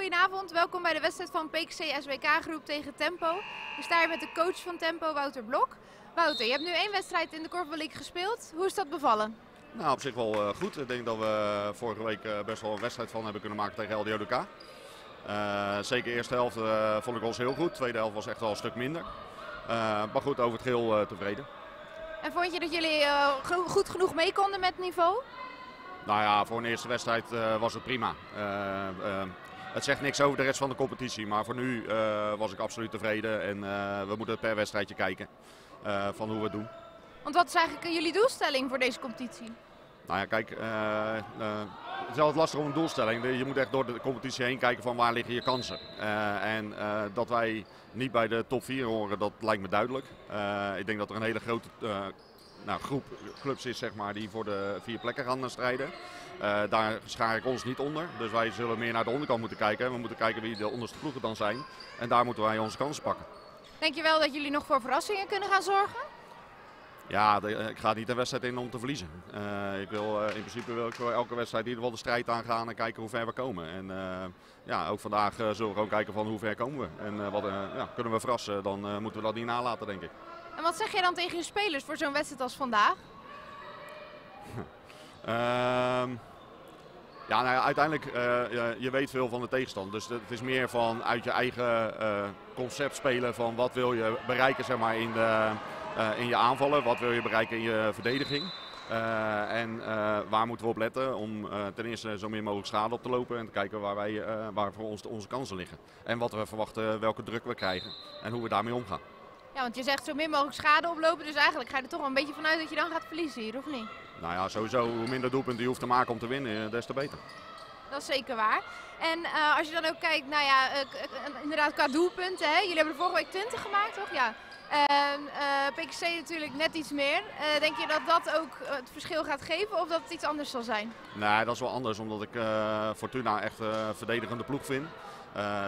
goedenavond. Welkom bij de wedstrijd van PKC SWKGroep tegen Tempo. Ik sta hier met de coach van Tempo, Wouter Blok. Wouter, je hebt nu 1 wedstrijd in de Korfbal League gespeeld. Hoe is dat bevallen? Nou, op zich wel goed. Ik denk dat we vorige week best wel een wedstrijd van hebben kunnen maken tegen SWK. Zeker de eerste helft vond ik ons heel goed. De tweede helft was echt wel een stuk minder. Maar goed, over het geheel tevreden. En vond je dat jullie goed genoeg mee konden met het niveau? Nou ja, voor een eerste wedstrijd was het prima. Het zegt niks over de rest van de competitie, maar voor nu was ik absoluut tevreden. En we moeten per wedstrijdje kijken van hoe we het doen. Want wat is eigenlijk jullie doelstelling voor deze competitie? Nou ja, kijk, het is altijd lastig om een doelstelling. Je moet echt door de competitie heen kijken van waar liggen je kansen. En dat wij niet bij de top 4 horen, dat lijkt me duidelijk. Ik denk dat er een hele grote groep clubs is, zeg maar, die voor de 4 plekken gaan strijden. Daar schaar ik ons niet onder. Dus wij zullen meer naar de onderkant moeten kijken. We moeten kijken wie de onderste ploegen dan zijn. En daar moeten wij onze kansen pakken. Denk je wel dat jullie nog voor verrassingen kunnen gaan zorgen? Ja, ik ga niet een wedstrijd in om te verliezen. In principe wil ik voor elke wedstrijd in ieder geval de strijd aangaan en kijken hoe ver we komen. En ja, ook vandaag zullen we gewoon kijken van hoe ver komen we. En kunnen we verrassen, dan moeten we dat niet nalaten, denk ik. En wat zeg jij dan tegen je spelers voor zo'n wedstrijd als vandaag? Uiteindelijk, je weet veel van de tegenstander. Dus het is meer van uit je eigen concept spelen van wat wil je bereiken, zeg maar, in je aanvallen. Wat wil je bereiken in je verdediging. Waar moeten we op letten om ten eerste zo min mogelijk schade op te lopen. En te kijken waar voor ons onze kansen liggen. En wat we verwachten, welke druk we krijgen en hoe we daarmee omgaan. Ja, want je zegt zo min mogelijk schade oplopen. Dus eigenlijk ga je er toch wel een beetje vanuit dat je dan gaat verliezen hier, of niet? Nou ja, sowieso hoe minder doelpunten je hoeft te maken om te winnen, des te beter. Dat is zeker waar. En als je dan ook kijkt, nou ja, inderdaad qua doelpunten. Hè? Jullie hebben er vorige week 20 gemaakt, toch? Ja. PKC natuurlijk net iets meer. Denk je dat dat ook het verschil gaat geven of dat het iets anders zal zijn? Nee, dat is wel anders, omdat ik Fortuna echt een verdedigende ploeg vind.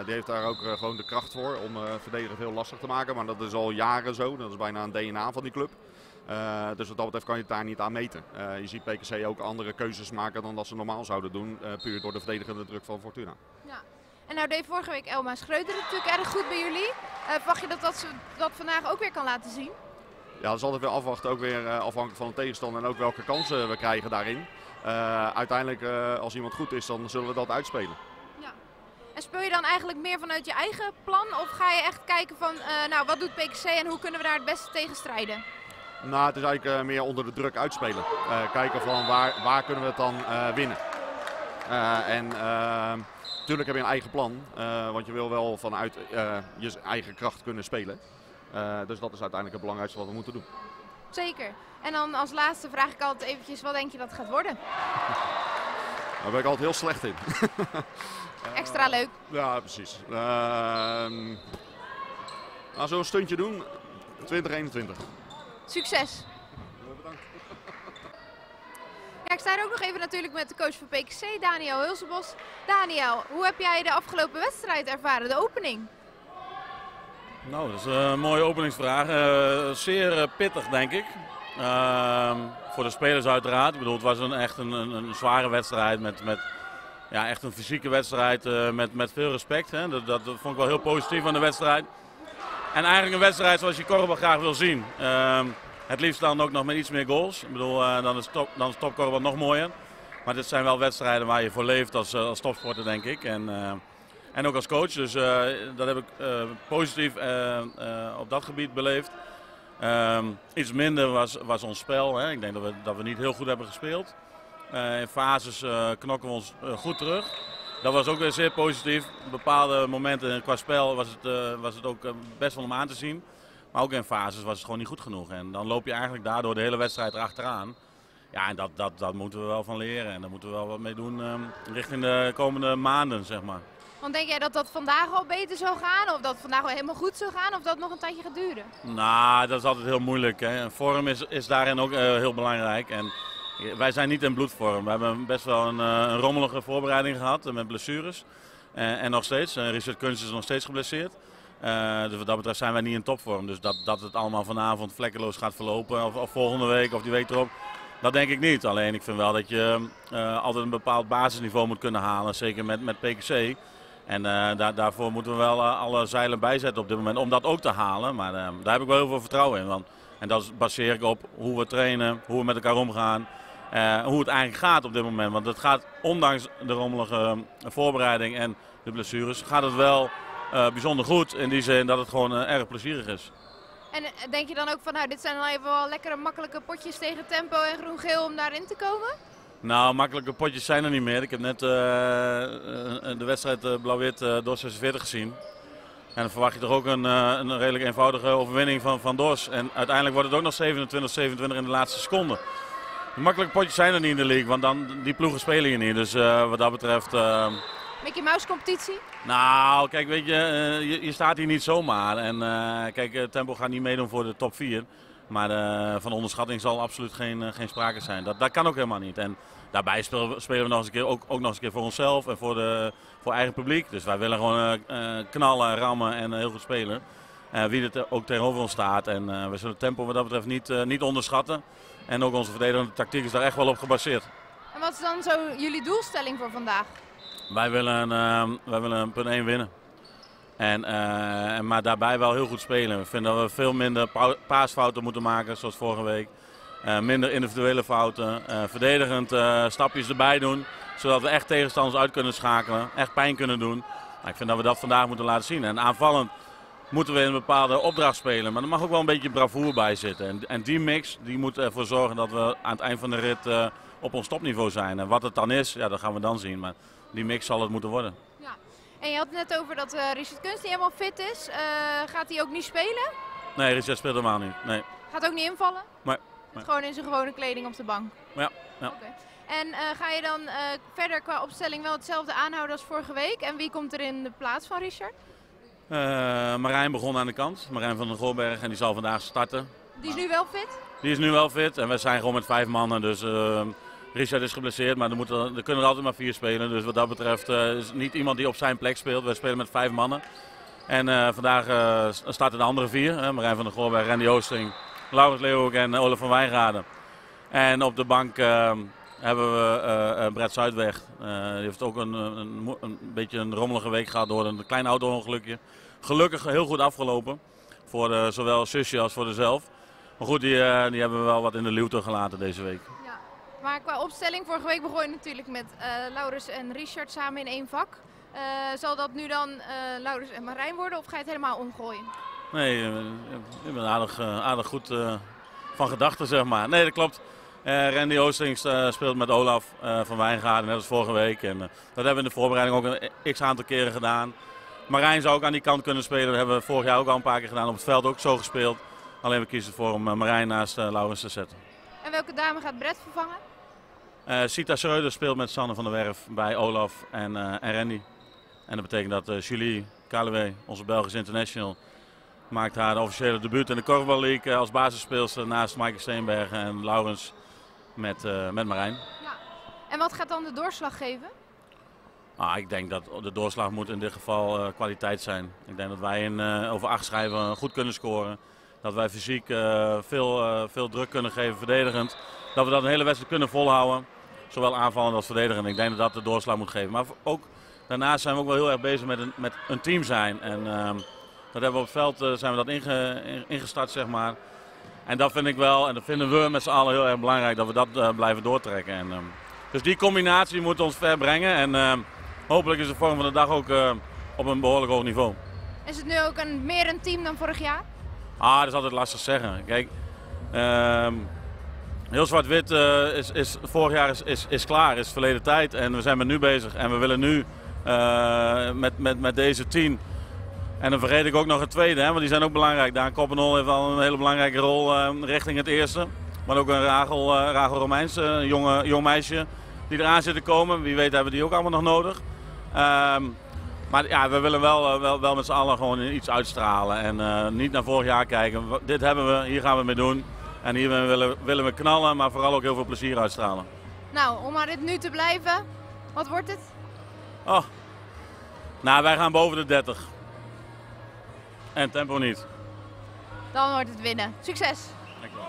Die heeft daar ook gewoon de kracht voor om verdedigen heel lastig te maken. Maar dat is al jaren zo. Dat is bijna een DNA van die club. Dus wat dat betreft kan je het daar niet aan meten. Je ziet PKC ook andere keuzes maken dan dat ze normaal zouden doen. Puur door de verdedigende druk van Fortuna. Ja. En nou deed vorige week Elma Schreuder natuurlijk erg goed bij jullie. Verwacht je dat ze dat vandaag ook weer kan laten zien? Ja, dat is altijd weer afwachten. Ook weer afhankelijk van de tegenstander en ook welke kansen we krijgen daarin. Uiteindelijk, als iemand goed is, dan zullen we dat uitspelen. Ja. En speel je dan eigenlijk meer vanuit je eigen plan? Of ga je echt kijken van, wat doet PKC en hoe kunnen we daar het beste tegen strijden? Nou, het is eigenlijk meer onder de druk uitspelen. Kijken van waar kunnen we het dan winnen. Natuurlijk heb je een eigen plan, want je wil wel vanuit je eigen kracht kunnen spelen. Dus dat is uiteindelijk het belangrijkste wat we moeten doen. Zeker. En dan als laatste vraag ik altijd eventjes, wat denk je dat het gaat worden? Daar ben ik altijd heel slecht in. Extra leuk. Ja, precies. Zo'n stuntje doen, 2021. Succes! Bedankt. Ja, ik sta er ook nog even natuurlijk met de coach van PKC, Daniel Hulsebos. Daniel, hoe heb jij de afgelopen wedstrijd ervaren, de opening? Nou, dat is een mooie openingsvraag. Zeer pittig, denk ik. Voor de spelers uiteraard. Ik bedoel, het was echt een zware wedstrijd met echt een fysieke wedstrijd met veel respect. Hè. Dat vond ik wel heel positief aan de wedstrijd. En eigenlijk een wedstrijd zoals je Korfbal graag wil zien. Het liefst dan ook nog met iets meer goals. Ik bedoel, dan is topkorfbal nog mooier. Maar dit zijn wel wedstrijden waar je voor leeft als topsporter, denk ik. En ook als coach. Dus dat heb ik positief op dat gebied beleefd. Iets minder was ons spel. Hè. Ik denk dat we niet heel goed hebben gespeeld. In fases knokken we ons goed terug. Dat was ook weer zeer positief. Op bepaalde momenten qua spel was het ook best wel om aan te zien. Maar ook in fases was het gewoon niet goed genoeg. En dan loop je eigenlijk daardoor de hele wedstrijd erachteraan. Ja, en dat moeten we wel van leren. En daar moeten we wel wat mee doen richting de komende maanden, zeg maar. Want denk jij dat dat vandaag al beter zou gaan? Of dat het vandaag wel helemaal goed zou gaan? Of dat het nog een tijdje gaat duren? Nou, dat is altijd heel moeilijk. Hè. Vorm is daarin ook heel belangrijk. En wij zijn niet in bloedvorm. We hebben best wel een rommelige voorbereiding gehad met blessures. En nog steeds. Richard Kunst is nog steeds geblesseerd. Dus wat dat betreft zijn wij niet in topvorm. Dus dat het allemaal vanavond vlekkeloos gaat verlopen of volgende week of die week erop. Dat denk ik niet. Alleen ik vind wel dat je altijd een bepaald basisniveau moet kunnen halen. Zeker met PKC. En daarvoor moeten we wel alle zeilen bijzetten op dit moment om dat ook te halen. Maar daar heb ik wel heel veel vertrouwen in. En dat baseer ik op hoe we trainen, hoe we met elkaar omgaan. Hoe het eigenlijk gaat op dit moment. Want het gaat, ondanks de rommelige voorbereiding en de blessures, gaat het wel bijzonder goed. In die zin dat het gewoon erg plezierig is. En denk je dan ook van, nou, dit zijn dan even wel lekkere makkelijke potjes tegen Tempo en Groen-Geel om daarin te komen? Nou, makkelijke potjes zijn er niet meer. Ik heb net de wedstrijd Blauw-Wit DOS 46 gezien. En dan verwacht je toch ook een redelijk eenvoudige overwinning van DOS. En uiteindelijk wordt het ook nog 27-27 in de laatste seconde. De makkelijke potjes zijn er niet in de league, want dan, die ploegen spelen je niet. Dus wat dat betreft... Mickey Mouse competitie? Nou, kijk, weet je, je staat hier niet zomaar. En kijk, Tempo gaat niet meedoen voor de top 4. Maar van onderschatting zal absoluut geen sprake zijn. Dat kan ook helemaal niet. En daarbij spelen we nog eens een keer, ook nog eens een keer voor onszelf en voor eigen publiek. Dus wij willen gewoon knallen, rammen en heel goed spelen. Wie er ook tegenover ons staat. En we zullen Tempo wat dat betreft niet onderschatten. En ook onze verdedigende tactiek is daar echt wel op gebaseerd. En wat is dan zo jullie doelstelling voor vandaag? Wij willen punt 1 winnen. Maar daarbij wel heel goed spelen. We vinden dat we veel minder paasfouten moeten maken, zoals vorige week. Minder individuele fouten. Verdedigend stapjes erbij doen, zodat we echt tegenstanders uit kunnen schakelen. Echt pijn kunnen doen. Nou, ik vind dat we dat vandaag moeten laten zien. En aanvallend moeten we in een bepaalde opdracht spelen. Maar er mag ook wel een beetje bravoure bij zitten. En die mix die moet ervoor zorgen dat we aan het eind van de rit op ons topniveau zijn. En wat het dan is, ja, dat gaan we dan zien. Maar die mix zal het moeten worden. Ja. En je had het net over dat Richard Kunst niet helemaal fit is. Gaat hij ook niet spelen? Nee, Richard speelt helemaal niet. Nee. Gaat ook niet invallen? Nee. Zit gewoon in zijn gewone kleding op de bank? Ja. Okay. En ga je dan verder qua opstelling wel hetzelfde aanhouden als vorige week? En wie komt er in de plaats van Richard? Marijn begon aan de kant. Marijn van den Goorberg en die zal vandaag starten. Die is nu wel fit? Die is nu wel fit en we zijn gewoon met 5 mannen. Dus Richard is geblesseerd, maar er kunnen er altijd maar 4 spelen. Dus wat dat betreft is niet iemand die op zijn plek speelt. We spelen met 5 mannen. En vandaag starten de andere 4. Marijn van den Goorberg, Randy Oosting, Laurens Leeuwenhoek en Olaf van Wijngaarden. En op de bank hebben we Brett Zuidweg. Die heeft ook een beetje een rommelige week gehad door een klein auto-ongelukje. Gelukkig heel goed afgelopen. Voor zowel zusje als voor zelf. Maar goed, die hebben we wel wat in de luwte gelaten deze week. Ja. Maar qua opstelling, vorige week begon je natuurlijk met Laurens en Richard samen in 1 vak. Zal dat nu dan Laurens en Marijn worden of ga je het helemaal omgooien? Nee, ik ben aardig goed van gedachten, zeg maar. Nee, dat klopt. Randy Oostings speelt met Olaf van Wijngaarden, net als vorige week. En dat hebben we in de voorbereiding ook een x-aantal keren gedaan. Marijn zou ook aan die kant kunnen spelen. Dat hebben we vorig jaar ook al een paar keer gedaan. Op het veld ook zo gespeeld. Alleen we kiezen ervoor om Marijn naast Laurens te zetten. En welke dame gaat Brett vervangen? Sita Schreuder speelt met Sanne van der Werf bij Olaf en Randy. En dat betekent dat Julie Kalewee, onze Belgische international, maakt haar officiële debuut in de Korfbal League als basisspeelster naast Maaike Steenbergen en Laurens met Marijn. Ja. En wat gaat dan de doorslag geven? Ik denk dat de doorslag moet in dit geval kwaliteit zijn. Ik denk dat wij over 8 schijven goed kunnen scoren. Dat wij fysiek veel druk kunnen geven, verdedigend. Dat we dat een hele wedstrijd kunnen volhouden. Zowel aanvallend als verdedigend. Ik denk dat dat de doorslag moet geven. Maar ook daarnaast zijn we ook wel heel erg bezig met een team zijn. En dat hebben we op het veld zijn we dat ingestart, zeg maar. En dat vind ik wel, en dat vinden we met z'n allen heel erg belangrijk, dat we dat blijven doortrekken. Dus die combinatie moet ons ver brengen. En hopelijk is de vorm van de dag ook op een behoorlijk hoog niveau. Is het nu ook meer een team dan vorig jaar? Dat is altijd lastig zeggen. Kijk, heel zwart-wit is vorig jaar is klaar, is verleden tijd. En we zijn met nu bezig. En we willen nu met deze 10. En dan vergeet ik ook nog het tweede, want die zijn ook belangrijk. Daan Koppenol heeft wel een hele belangrijke rol richting het eerste. Maar ook een Rachel Romeins, een jong meisje die eraan zit te komen. Wie weet hebben die ook allemaal nog nodig. Maar ja, we willen wel met z'n allen gewoon iets uitstralen. En niet naar vorig jaar kijken. Dit hebben we, hier gaan we mee doen. En hier willen we knallen, maar vooral ook heel veel plezier uitstralen. Nou, om maar dit nu te blijven, wat wordt het? Wij gaan boven de 30. En Tempo niet. Dan wordt het winnen. Succes! Dankjewel.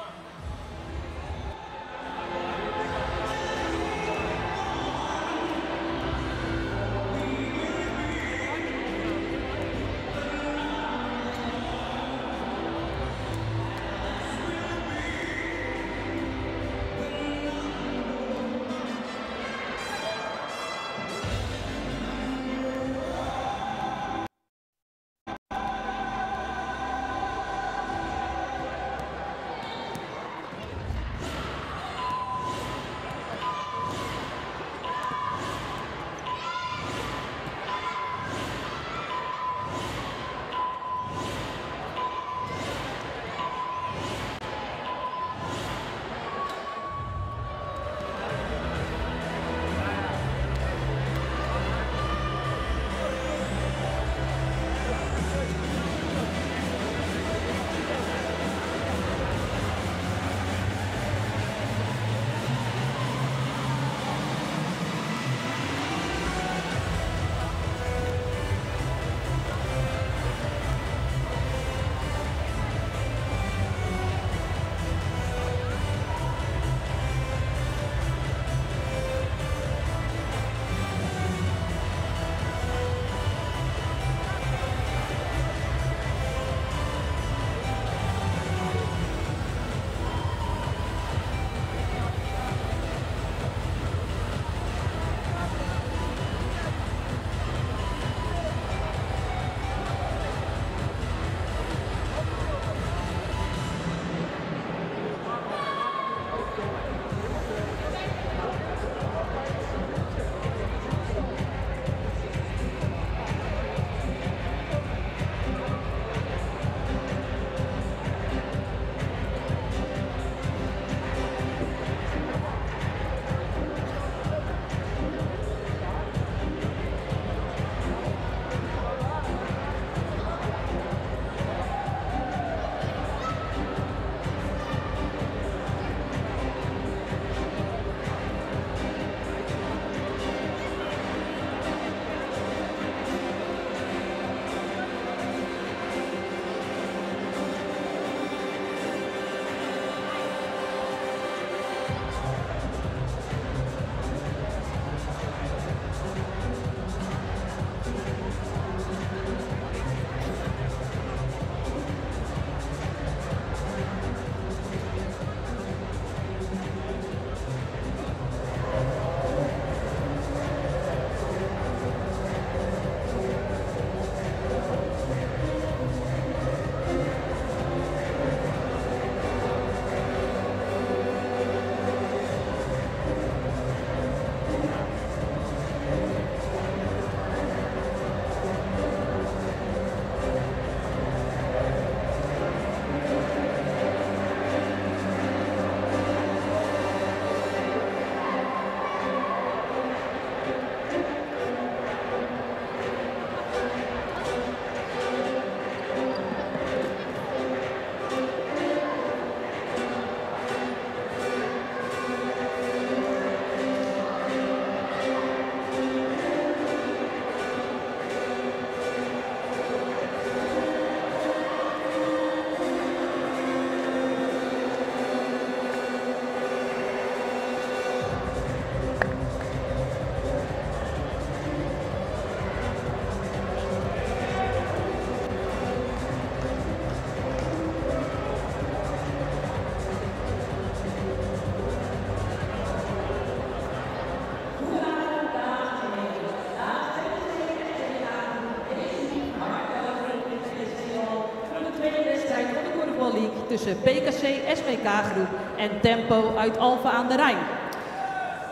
tussen PKC, SWKGroep en Tempo uit Alphen aan de Rijn.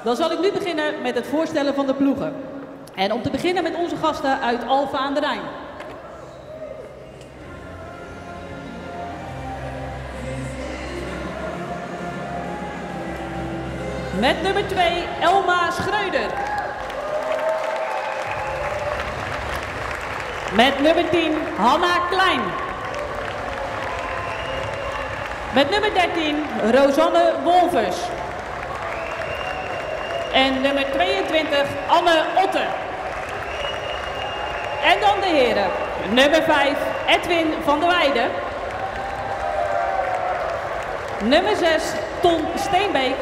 Dan zal ik nu beginnen met het voorstellen van de ploegen. En om te beginnen met onze gasten uit Alphen aan de Rijn. Met nummer 2 Elma Schreuder. Met nummer 10 Hanna Klein. Met nummer 13 Rosanne Wolvers. En nummer 22 Anne Otte. En dan de heren. Nummer 5 Edwin van der Weijden. Nummer 6 Ton Steenbeek.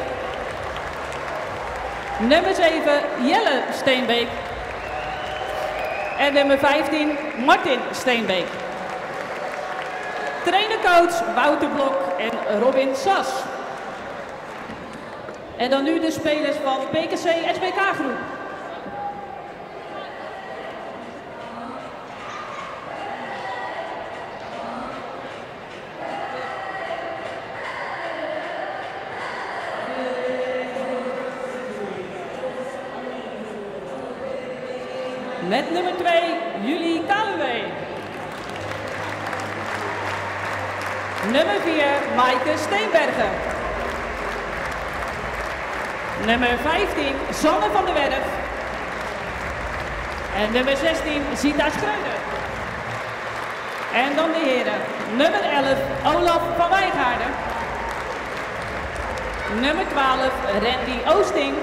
Nummer 7 Jelle Steenbeek. En nummer 15 Martin Steenbeek. Trainercoach Wouter Blok en Robin Sas. En dan nu de spelers van PKC SWKGroep. Met nummer 2 Julie Kaluwe. Nummer 4 Maaike Steenbergen. Nummer 15 Sanne van der Werf. En nummer 16 Zita Schreuder. En dan de heren. Nummer 11 Olaf van Wijngaarden. Nummer 12 Randy Oosting.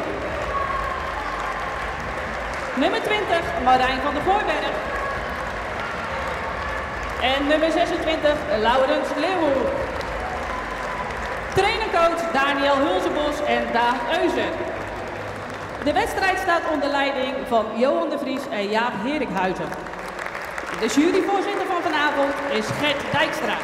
Nummer 20 Marijn van der Voorberg. En nummer 26 Laurens Leeuwen. Trainercoach Daniel Hulzenbos en Daan Eusen. De wedstrijd staat onder leiding van Johan de Vries en Jaap Herikhuizen. De juryvoorzitter van vanavond is Gert Dijkstra.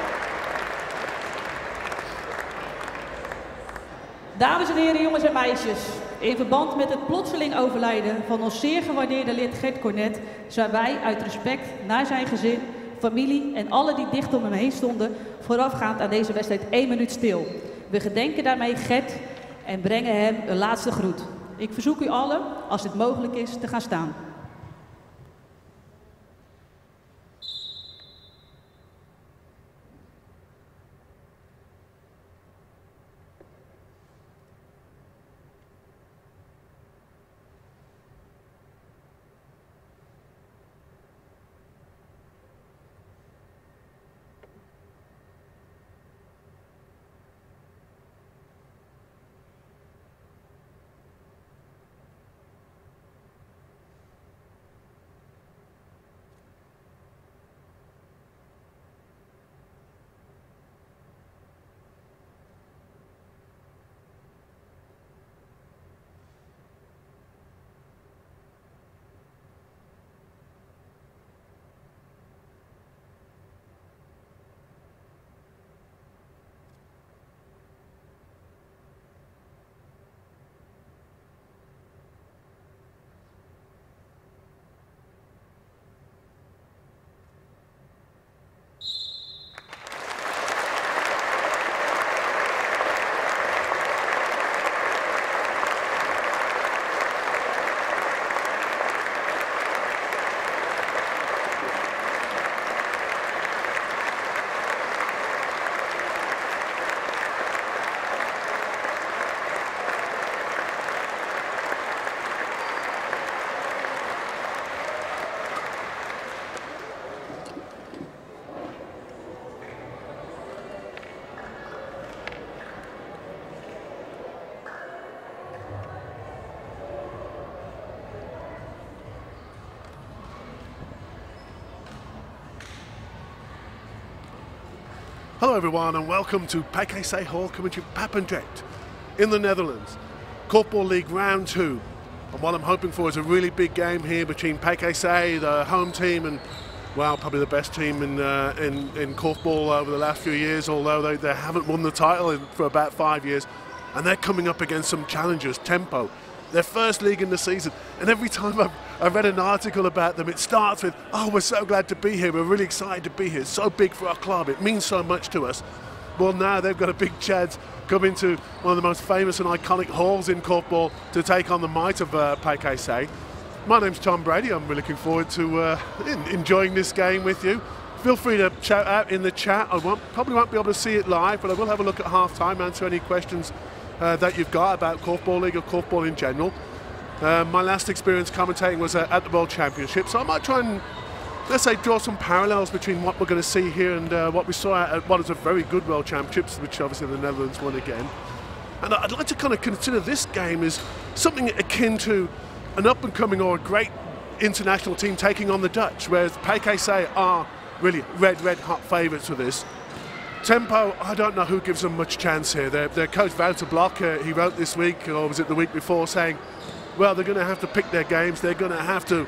Dames en heren, jongens en meisjes. In verband met het plotseling overlijden van ons zeer gewaardeerde lid Gert Cornet zijn wij uit respect naar zijn gezin, familie en alle die dicht om hem heen stonden voorafgaand aan deze wedstrijd 1 minuut stil. We gedenken daarmee Gert en brengen hem een laatste groet. Ik verzoek u allen, als dit mogelijk is, te gaan staan. Hello everyone and welcome to PKC Hall coming to Papendrecht in the Netherlands. Korfbal League round 2. And what I'm hoping for is a really big game here between PKC, the home team, and well, probably the best team in Korfbal over the last few years, although they haven't won the title for about 5 years. And they're coming up against some challengers, Tempo. Their first league in the season, and every time I've read an article about them, it starts with, oh, we're so glad to be here, we're really excited to be here, it's so big for our club, it means so much to us. Well, now they've got a big chance coming to one of the most famous and iconic halls in Korfbal to take on the might of PKC. My name's Tom Brady. I'm really looking forward to enjoying this game with you. Feel free to shout out in the chat. I probably won't be able to see it live, but I will have a look at half-time, answer any questions that you've got about Korfbal League or Korfbal in general. My last experience commentating was at the World Championship, so I might try and, let's say, draw some parallels between what we're going to see here and what we saw at what is a very good World Championships, which obviously the Netherlands won again. And I'd like to kind of consider this game as something akin to an up-and-coming or a great international team taking on the Dutch, whereas PKC are really red hot favourites for this. Tempo, I don't know who gives them much chance here. Their coach Wouter Blok, he wrote this week, or was it the week before, saying, well, they're going to have to pick their games. They're going to have to,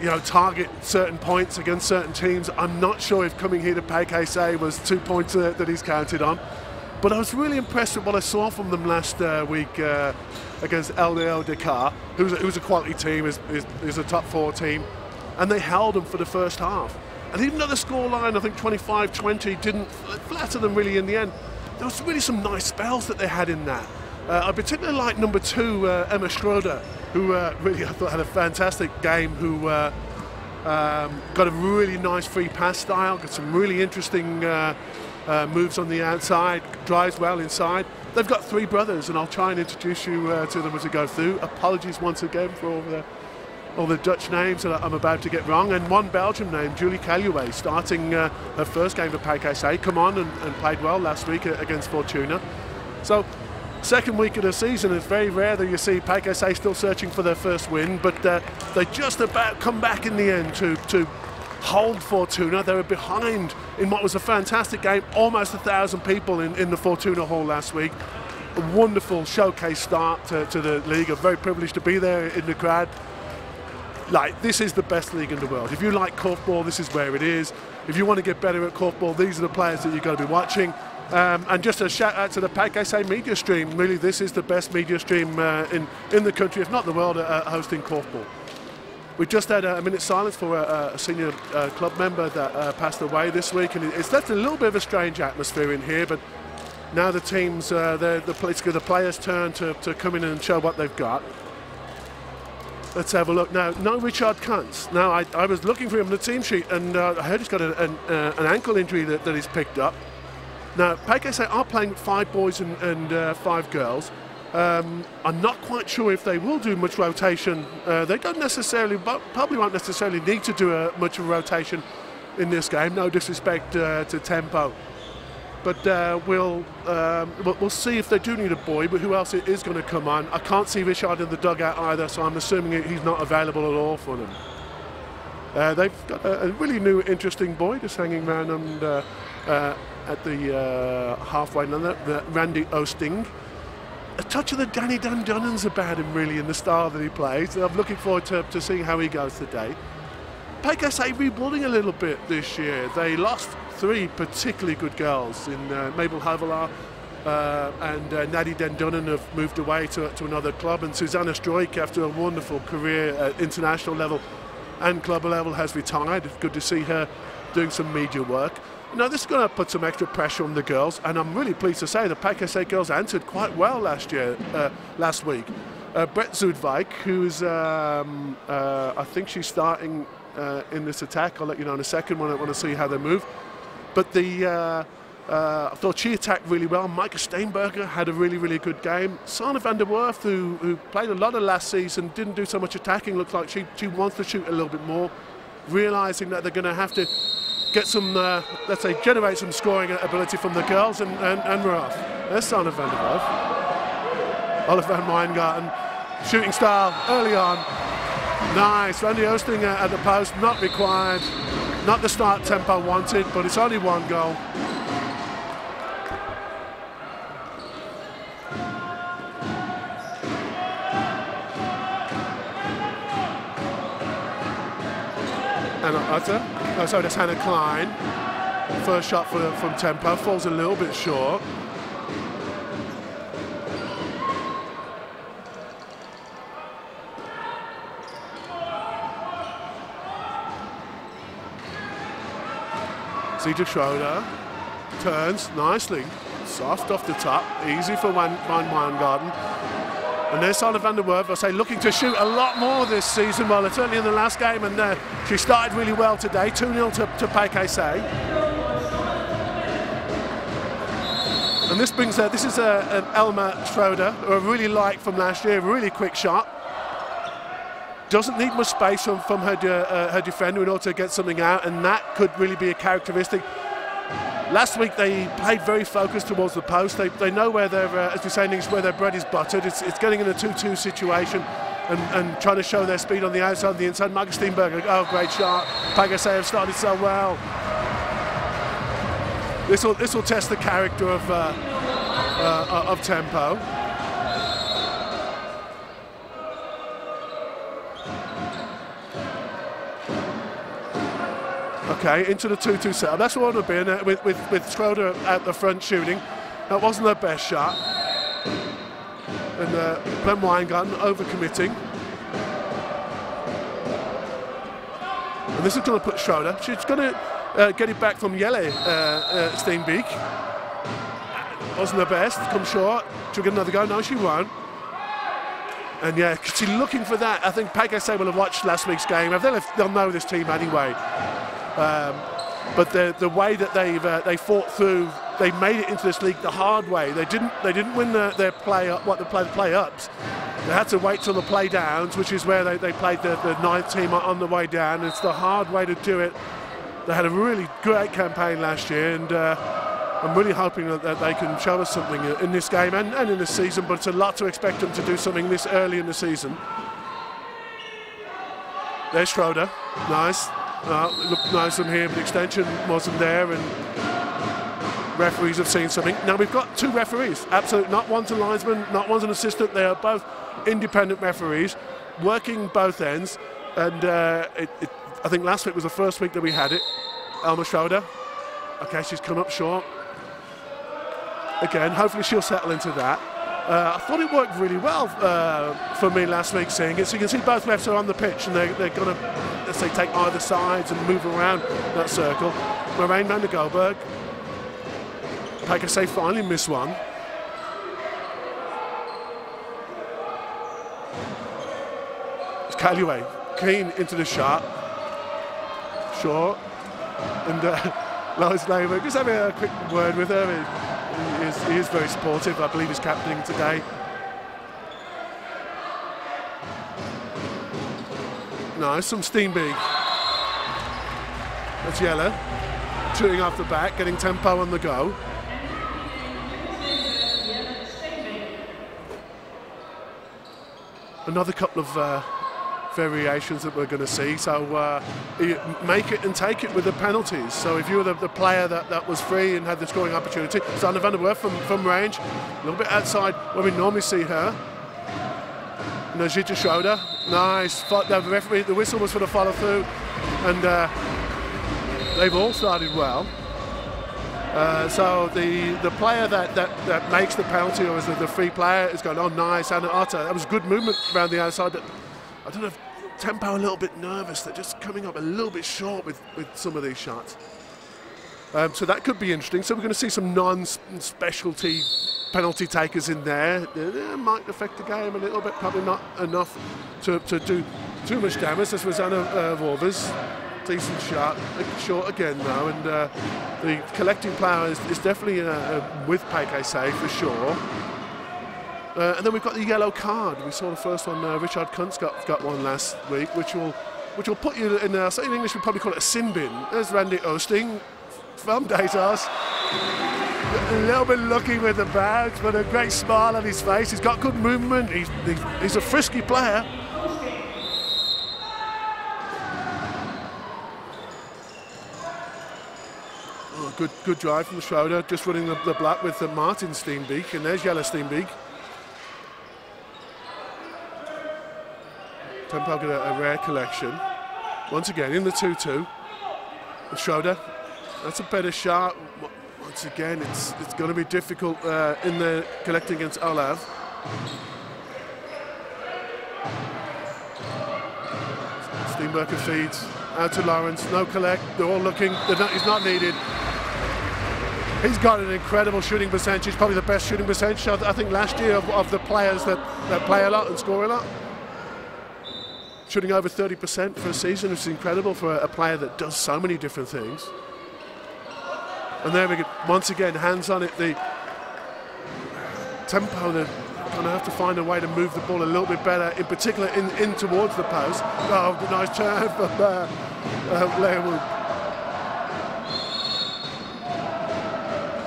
you know, target certain points against certain teams. I'm not sure if coming here to PKC was 2 points that he's counted on. But I was really impressed with what I saw from them last week against LDO Dakar, who's a quality team, is a top 4 team. And they held them for the first half. And even though the scoreline, I think 25-20, didn't flatter them really in the end, there was really some nice spells that they had in that. I particularly like number 2, Emma Schroeder, who really I thought had a fantastic game, who got a really nice free pass style, got some really interesting moves on the outside, drives well inside. They've got 3 brothers, and I'll try and introduce you to them as we go through. Apologies once again for all the Dutch names that I'm about to get wrong, and one Belgian name, Julie Caluet, starting her first game for PKC, come on and played well last week against Fortuna. So, second week of the season, it's very rare that you see PKC still searching for their first win, but they just about come back in the end to hold Fortuna. They were behind in what was a fantastic game, almost 1,000 people in the Fortuna Hall last week. A wonderful showcase start to the league. I'm very privileged to be there in the crowd. Like, this is the best league in the world. If you like Korfbal, this is where it is. If you want to get better at Korfbal, these are the players that you've got to be watching. And just a shout out to the PKC media stream. Really, this is the best media stream in the country, if not the world, hosting Korfbal. We just had a minute's silence for a senior club member that passed away this week, and it's left a little bit of a strange atmosphere in here. But now the teams, the players' turn to come in and show what they've got. Let's have a look now. No Richard Kuntz. Now I was looking for him on the team sheet, and I heard he's got an ankle injury that he's picked up. Now, PKC are playing 5 boys and 5 girls. I'm not quite sure if they will do much rotation. They don't necessarily, probably won't necessarily need to do much of a rotation in this game. No disrespect to Tempo. But we'll see if they do need a boy, but who else is going to come on. I can't see Richard in the dugout either, so I'm assuming he's not available at all for them. They've got a really new, interesting boy just hanging around and, at the halfway line, Randy Oosting. A touch of the Danny Dundunnans about him, really, in the style that he plays. I'm looking forward to seeing how he goes today. PKC rebuilding a little bit this year. They lost 3 particularly good girls in Mabel Havelaar and Nadie Dundunnen have moved away to another club, and Susanna Struik, after a wonderful career at international level and club level, has retired. It's good to see her doing some media work. Now, this is going to put some extra pressure on the girls, and I'm really pleased to say the PKC girls answered quite well last week. Brett Zudwijk, who's, I think she's starting in this attack. I'll let you know in a second when I want to see how they move. But I thought she attacked really well. Micah Steenberger had a really good game. Sana van der Werf, who played a lot of last season, didn't do so much attacking. Looks like she wants to shoot a little bit more, realising that they're going to have to get some, let's say, generate some scoring ability from the girls, and we're off. There's Sana van der Werf. Oliver van Weingarten, shooting style early on. Nice. Randy Oosting at the post, not required. Not the start Tempo wanted, but it's only 1 goal. And Utter. Oh, so that's Hannah Klein. First shot from Tempo, falls a little bit short. Zita Schroeder. turns nicely. Soft off the top, easy for Van Wijngaarden. And there's Sanne van der Werf, I say, looking to shoot a lot more this season. Well, certainly in the last game, and she started really well today. 2-0 to PKC. And this brings this is an Elma Schroeder, who I really liked from last year. Really quick shot. Doesn't need much space from her defender in order to get something out, and that could really be a characteristic. Last week they played very focused towards the post. They know where their, as we say in English, where their bread is buttered. It's getting in a 2-2 situation and trying to show their speed on the outside, the inside. Marcus Steenberger, oh, great shot. PKC have started so well. This will test the character of tempo. Okay, into the 2-2 setup. That's what it would have been with Schroeder out the front shooting. That wasn't their best shot. And Van Wijngaarden overcommitting. And this is going to put Schroeder. She's going to get it back from Jelle Steenbeek. Wasn't the best. Come short. She'll get another go. No, she won't. And yeah, she's looking for that. I think PKC will have watched last week's game. They'll know this team anyway. But the way that they fought through, they made it into this league the hard way. They didn't win their play up, the play ups. They had to wait till the play downs, which is where they played the 9th team on the way down. It's the hard way to do it. They had a really great campaign last year, and I'm really hoping that they can show us something in this game and in this season. But it's a lot to expect them to do something this early in the season. There's Schroeder, nice. Looked nice from here, but the extension wasn't there, and referees have seen something. Now we've got 2 referees, absolutely. Not one's a linesman, not one's an assistant. They are both independent referees, working both ends. And I think last week was the first week that we had it. Elma Schroeder. Okay, she's come up short. Again, hopefully she'll settle into that. I thought it worked really well for me last week seeing it. So you can see both refs are on the pitch, and they're going to, let's say, take either sides and move around that circle. Marijn van der Goberg. PKC finally missed one. It's Callaway, keen into the shot. Short. And Lois Leiber, just having a quick word with her. He is very supportive. I believe he's captaining today. Nice, some Steenbeek. That's Jelle, shooting off the back, getting tempo on the go. Another couple of variations that we're going to see. So you make it and take it with the penalties. So if you were the player that was free and had the scoring opportunity, Sanne van der Werf from range, a little bit outside where we normally see her. Najita Schroeder, nice. The referee, the whistle was for the follow through, and they've all started well. So the player that makes the penalty, or is the free player, is going, oh nice, Anna Otter. That was good movement around the outside, but I don't know if tempo a little bit nervous. They're just coming up a little bit short with some of these shots. So that could be interesting. So we're going to see some non-specialty penalty takers in there. It might affect the game a little bit, probably not enough to do too much damage. This was Anna Wolvers. Decent shot, short again though, and the collecting power is definitely with PKC for sure. And then we've got the yellow card. We saw the first one. Richard Kuntz got one last week, which will put you in. So in English, we probably call it a sin bin. There's Randy Oosting from Datos. A little bit lucky with the bounce, but a great smile on his face. He's got good movement. He's a frisky player. Oh, good drive from Schroeder, just running the block with Martin Steenbeek, and there's Jelle Steenbeek. Tempo got a rare collection. Once again in the 2-2. And Schroeder, that's a better shot. Once again, it's going to be difficult in the collecting against Olav. Steenberger feeds out to Lawrence. No collect. They're all looking. He's not needed. He's got an incredible shooting percentage, probably the best shooting percentage, I think, last year of the players that play a lot and score a lot. Shooting over 30% for a season is incredible for a player that does so many different things. And there we go, once again, hands on it, the tempo, they're going to have to find a way to move the ball a little bit better, in particular in towards the post. Oh, nice turn from Learwood.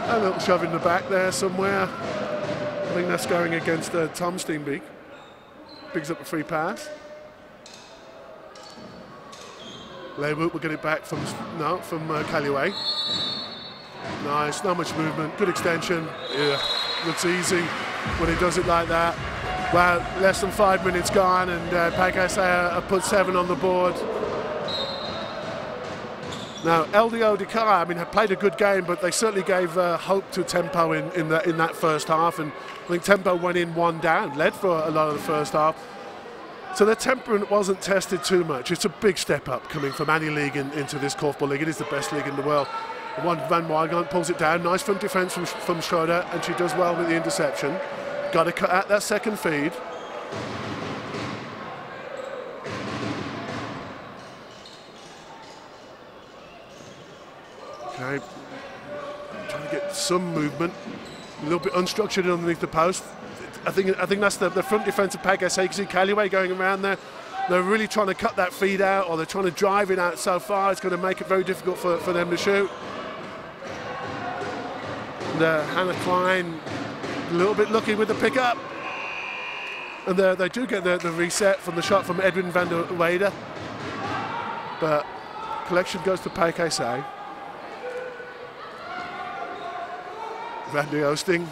A little shove in the back there somewhere. I think that's going against Tom Steenbeek. Picks up a free pass. Learwood will get it back from Callaway. Nice, not much movement, good extension. Yeah, looks easy when he does it like that. Well, less than 5 minutes gone, and PKC have put 7 on the board. Now, LDO Dakar, I mean, had played a good game, but they certainly gave hope to Tempo in that first half, and I think Tempo went in 1 down, led for a lot of the first half. So their temperament wasn't tested too much. It's a big step up coming from any league into this Korfbal League. It is the best league in the world. Van Weigand pulls it down. Nice front defence from Schroeder, and she does well with the interception. Got to cut out that second feed. Okay, trying to get some movement. A little bit unstructured underneath the post. I think that's the front defence of PKC. You can see Callaway going around there. They're really trying to cut that feed out, or they're trying to drive it out so far. It's going to make it very difficult for them to shoot. And Hannah Klein, a little bit lucky with the pickup. And they do get the reset from the shot from Edwin van der Weyde. But collection goes to PKC. Van der Oosting.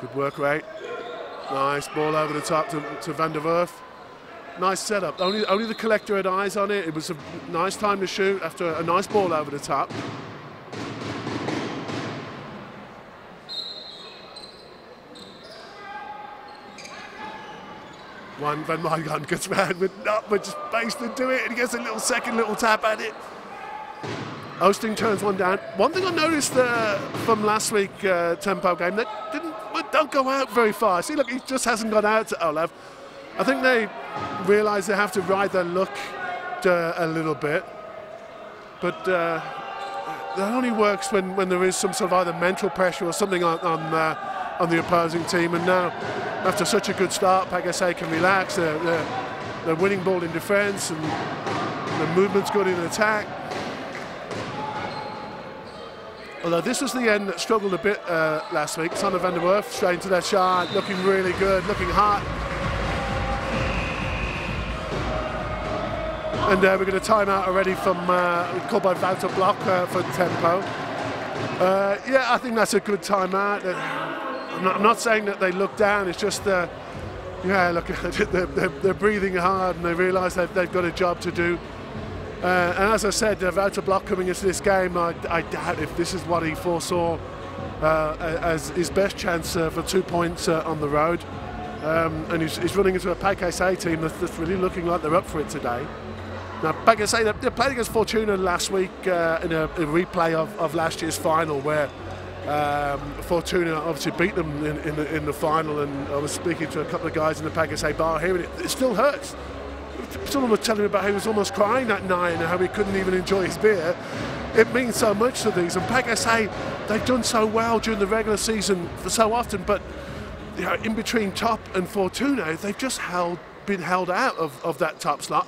Good work rate. Nice ball over the top to Van der Werf. Nice setup. Only the collector had eyes on it. It was a nice time to shoot after a nice ball over the top. Van Weigand gets round with not much space to do it, and he gets a second little tap at it. Oosting turns 1 down. One thing I noticed from last week Tempo game, that don't go out very far. See, look, he just hasn't gone out to Olav. I think they realise they have to ride their luck a little bit, but that only works when there is some sort of either mental pressure or something on the opposing team. And now, after such a good start, PKC can relax. They're winning ball in defence, and the movement's good in attack. Although this was the end that struggled a bit last week. Sander van der Werf straight into that shot, looking really good, looking hot. And we're going to time out already from called by Wouter Blok for Tempo. Yeah, I think that's a good timeout. I'm not saying that they look down. It's just, yeah, look, they're breathing hard, and they realise that they've got a job to do. And as I said, Wouter Blok coming into this game, I doubt if this is what he foresaw as his best chance for 2 points on the road. And he's running into a PKC team that's really looking like they're up for it today. Now, PKC, they played against Fortuna last week in a replay of last year's final, where Fortuna obviously beat them in the final, and I was speaking to a couple of guys in the PKC bar here, and it still hurts. Someone was telling me about how he was almost crying that night and how he couldn't even enjoy his beer. It means so much to these, and PKC, they've done so well during the regular season for so often, but you know, in between top and Fortuna, they've just been held out of that top slot.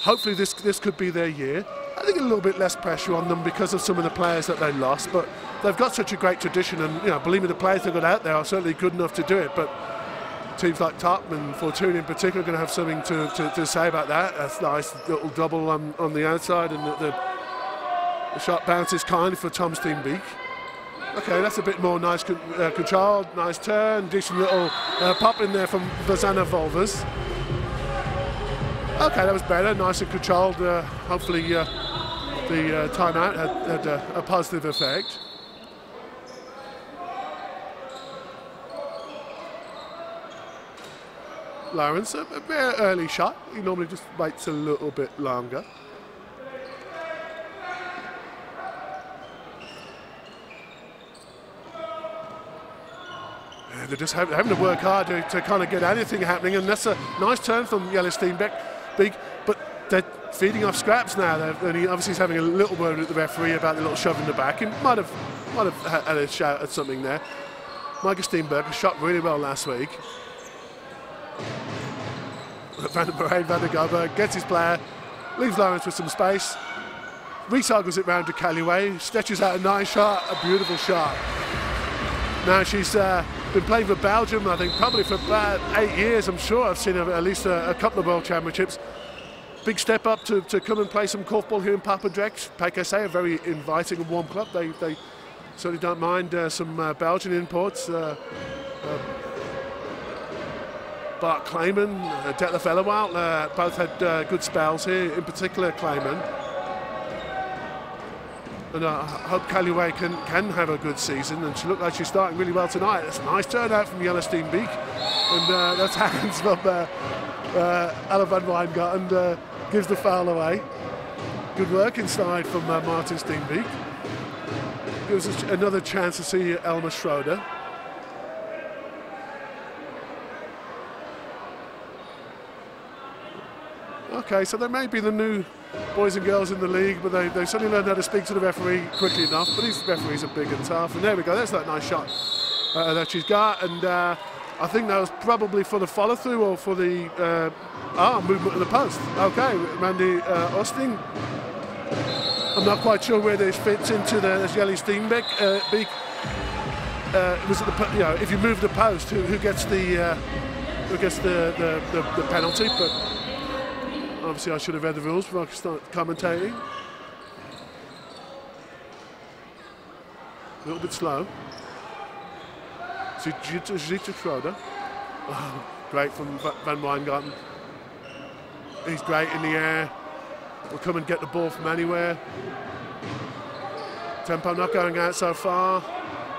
Hopefully this could be their year. I think a little bit less pressure on them because of some of the players that they lost, but they've got such a great tradition, and you know, believe me, the players they've got out there are certainly good enough to do it. But teams like Top and Fortuna in particular are going to have something to say about that. That's nice little double on the outside, and the shot bounces kindly for Tom Steenbeek. Okay, that's a bit more nice control, nice turn, decent little pop in there from Vazana Volvers. Okay, that was better, nice and controlled. Hopefully the timeout had a positive effect. Lawrence. A very early shot. He normally just waits a little bit longer. They're just having to work hard to kind of get anything happening, and that's a nice turn from Jelle Steenbeek. But they're feeding off scraps now. And he obviously is having a little word with the referee about the little shove in the back. He might have had a shout at something there. Michael Steenberg shot really well last week. Van der Goberg gets his player, leaves Lawrence with some space, recycles it round to Callaway, stretches out a nice shot, a beautiful shot. Now she's been playing for Belgium, I think probably for about 8 years. I'm sure I've seen her at least a couple of World Championships. Big step up to come and play some korfball here in Papendrecht. PKC, a very inviting and warm club. They certainly don't mind some Belgian imports. Bart Clayman, Detlef Ellewaalt, both had good spells here, in particular Clayman. And I hope Callaway can have a good season, and she looked like she's starting really well tonight. It's a nice turnout from Jelle Steenbeek, and that's hands from Ella van Wijngaard, gives the foul away. Good work inside from Martin Steenbeek. Gives us another chance to see Elmer Schroeder. Okay, so they may be the new boys and girls in the league, but they certainly learned how to speak to the referee quickly enough. But these referees are big and tough. And there we go, there's that nice shot that she's got. And I think that was probably for the follow-through or for the arm movement of the post. Okay, Randy Osting. I'm not quite sure where this fits into the Jelle Steenbeek. Was it the, if you move the post, who gets the penalty? But obviously, I should have read the rules before I could start commentating. A little bit slow. Zita Schroeder. Oh, great from Van Wijngaard. He's great in the air. Will come and get the ball from anywhere. Tempo not going out so far,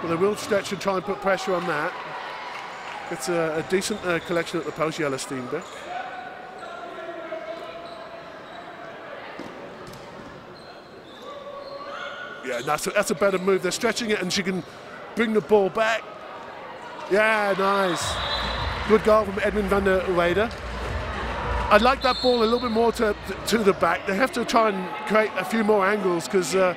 but they will stretch and try and put pressure on that. It's a decent collection at the post, Jelle Steenbeek. Yeah, that's a better move. They're stretching it, and she can bring the ball back. Yeah, nice. Good goal from Edwin van der Weyden. I'd like that ball a little bit more to the back. They have to try and create a few more angles, because at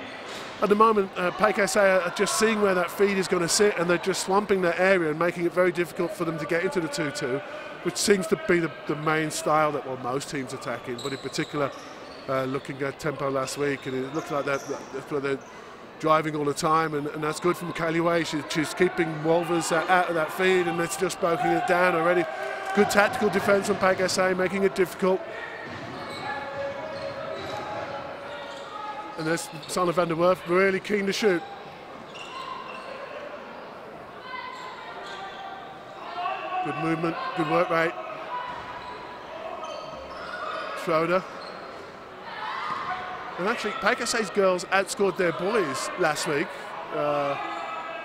the moment, PKC are just seeing where that feed is going to sit, and they're just swamping that area and making it very difficult for them to get into the 2-2, which seems to be the main style that most teams attack in, but in particular, looking at tempo last week, and it looks like that's where they're driving all the time, and that's good from Callaway. She's keeping Wolvers out of that feed, and it's just breaking it down already. Good tactical defence from PKC, making it difficult. And there's Sanne van der Werf, really keen to shoot. Good movement, good work rate. Schroeder. And actually, PKC's girls outscored their boys last week,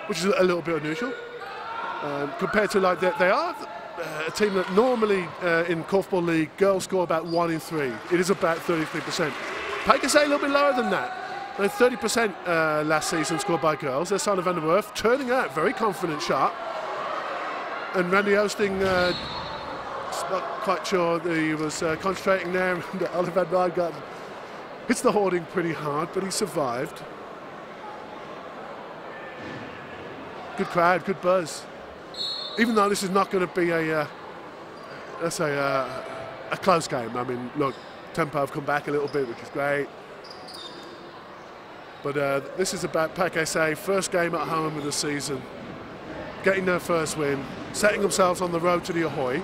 which is a little bit unusual. Compared to like they are a team that normally in Korfbal League, girls score about 1 in 3. It is about 33%. PKC a little bit lower than that. They had 30% last season scored by girls. There's Sanne van der Werf turning out, very confident shot. And Randy Oosting, not quite sure that he was concentrating there. And Oliver van Wijngaard hits the hoarding pretty hard, but he survived. Good crowd, good buzz. Even though this is not going to be a close game. I mean, look, tempo have come back a little bit, which is great. But this is about PKC, first game at home of the season, getting their first win, setting themselves on the road to the Ahoy.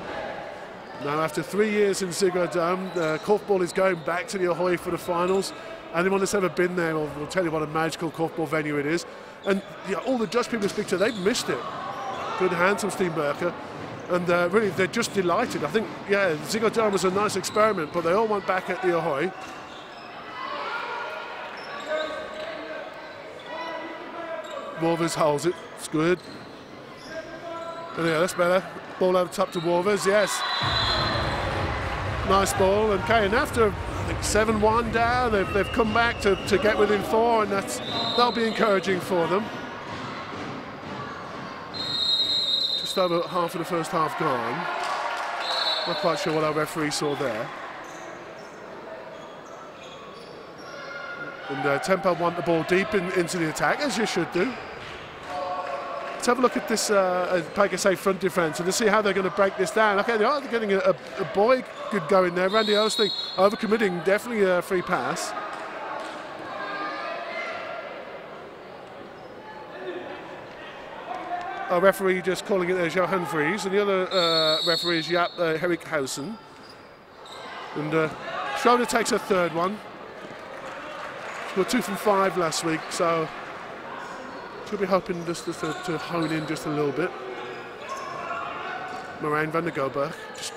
Now, after 3 years in Ziggo Dome, Korfbal is going back to the Ahoy for the finals. Anyone that's ever been there will tell you what a magical Korfbal venue it is. And all the Dutch people speak to, they've missed it. Good hands from Steenbergen. And really, they're just delighted. I think, Ziggo Dome was a nice experiment, but they all went back at the Ahoy. Wolvers holds it. It's good. And yeah, that's better. Ball over top to Wolvers, yes. Nice ball, and Caen after I think 7-1 down, they've come back to get within 4, and that'll be encouraging for them. Just over half of the first half gone. Not quite sure what our referee saw there. And Tempo want the ball deep into the attack, as you should do. Let's have a look at this PKC front defence and to see how they're going to break this down. Okay, they're getting a boy good going there. Randy Osting overcommitting, definitely a free pass. Our referee just calling it there, Johan Vries, and the other referee is Jaap Herrikhausen. And Schroeder takes a third one. Scored 2 from 5 last week, so should be hoping just to hone in just a little bit. Marijn van der Goberg just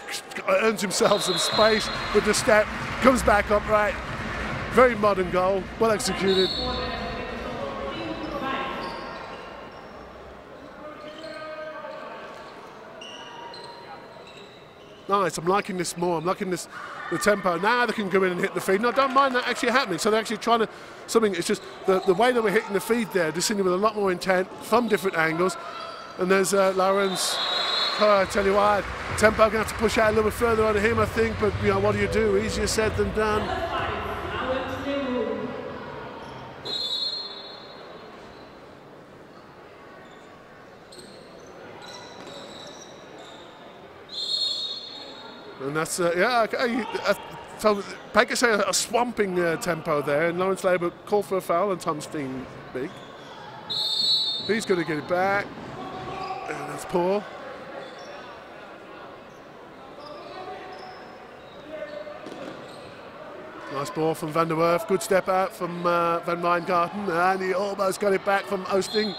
earns himself some space with the step, comes back upright. Very modern goal, well executed. Nice, I'm liking this more. I'm liking the tempo. Now they can go in and hit the feed. No, I don't mind that actually happening. So they're actually trying to, it's just the way that we're hitting the feed there, just seeing with a lot more intent from different angles. And there's Lawrence. I tell you what, tempo going to have to push out a little bit further on him, I think. But, you know, what do? Easier said than done. And that's, yeah, okay. So PKC a swamping tempo there, and Lawrence Labour called for a foul, and Tom Steenbeek. He's going to get it back, and that's poor. Nice ball from Van der Werf, good step out from Van Wijngaarden, and he almost got it back from Oosting.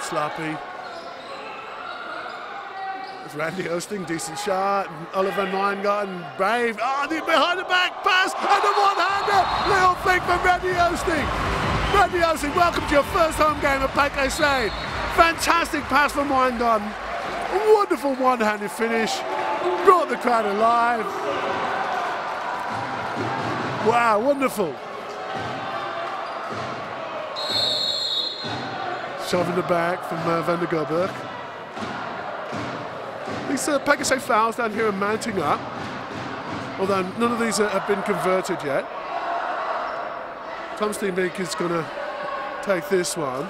Sloppy. It's Randy Oosting, decent shot. And Oliver Wijngaarden, brave. Oh, the behind the back pass and the one-hander. Little thing from Randy Oosting. Randy Oosting, welcome to your first home game at PKC. Fantastic pass from Wijngaarden. Wonderful one-handed finish. Brought the crowd alive. Wow, wonderful. Shove in the back from Van der Goberg. These PKC fouls down here are mounting up, although none of these have been converted yet. Tom Steenbeek is going to take this one.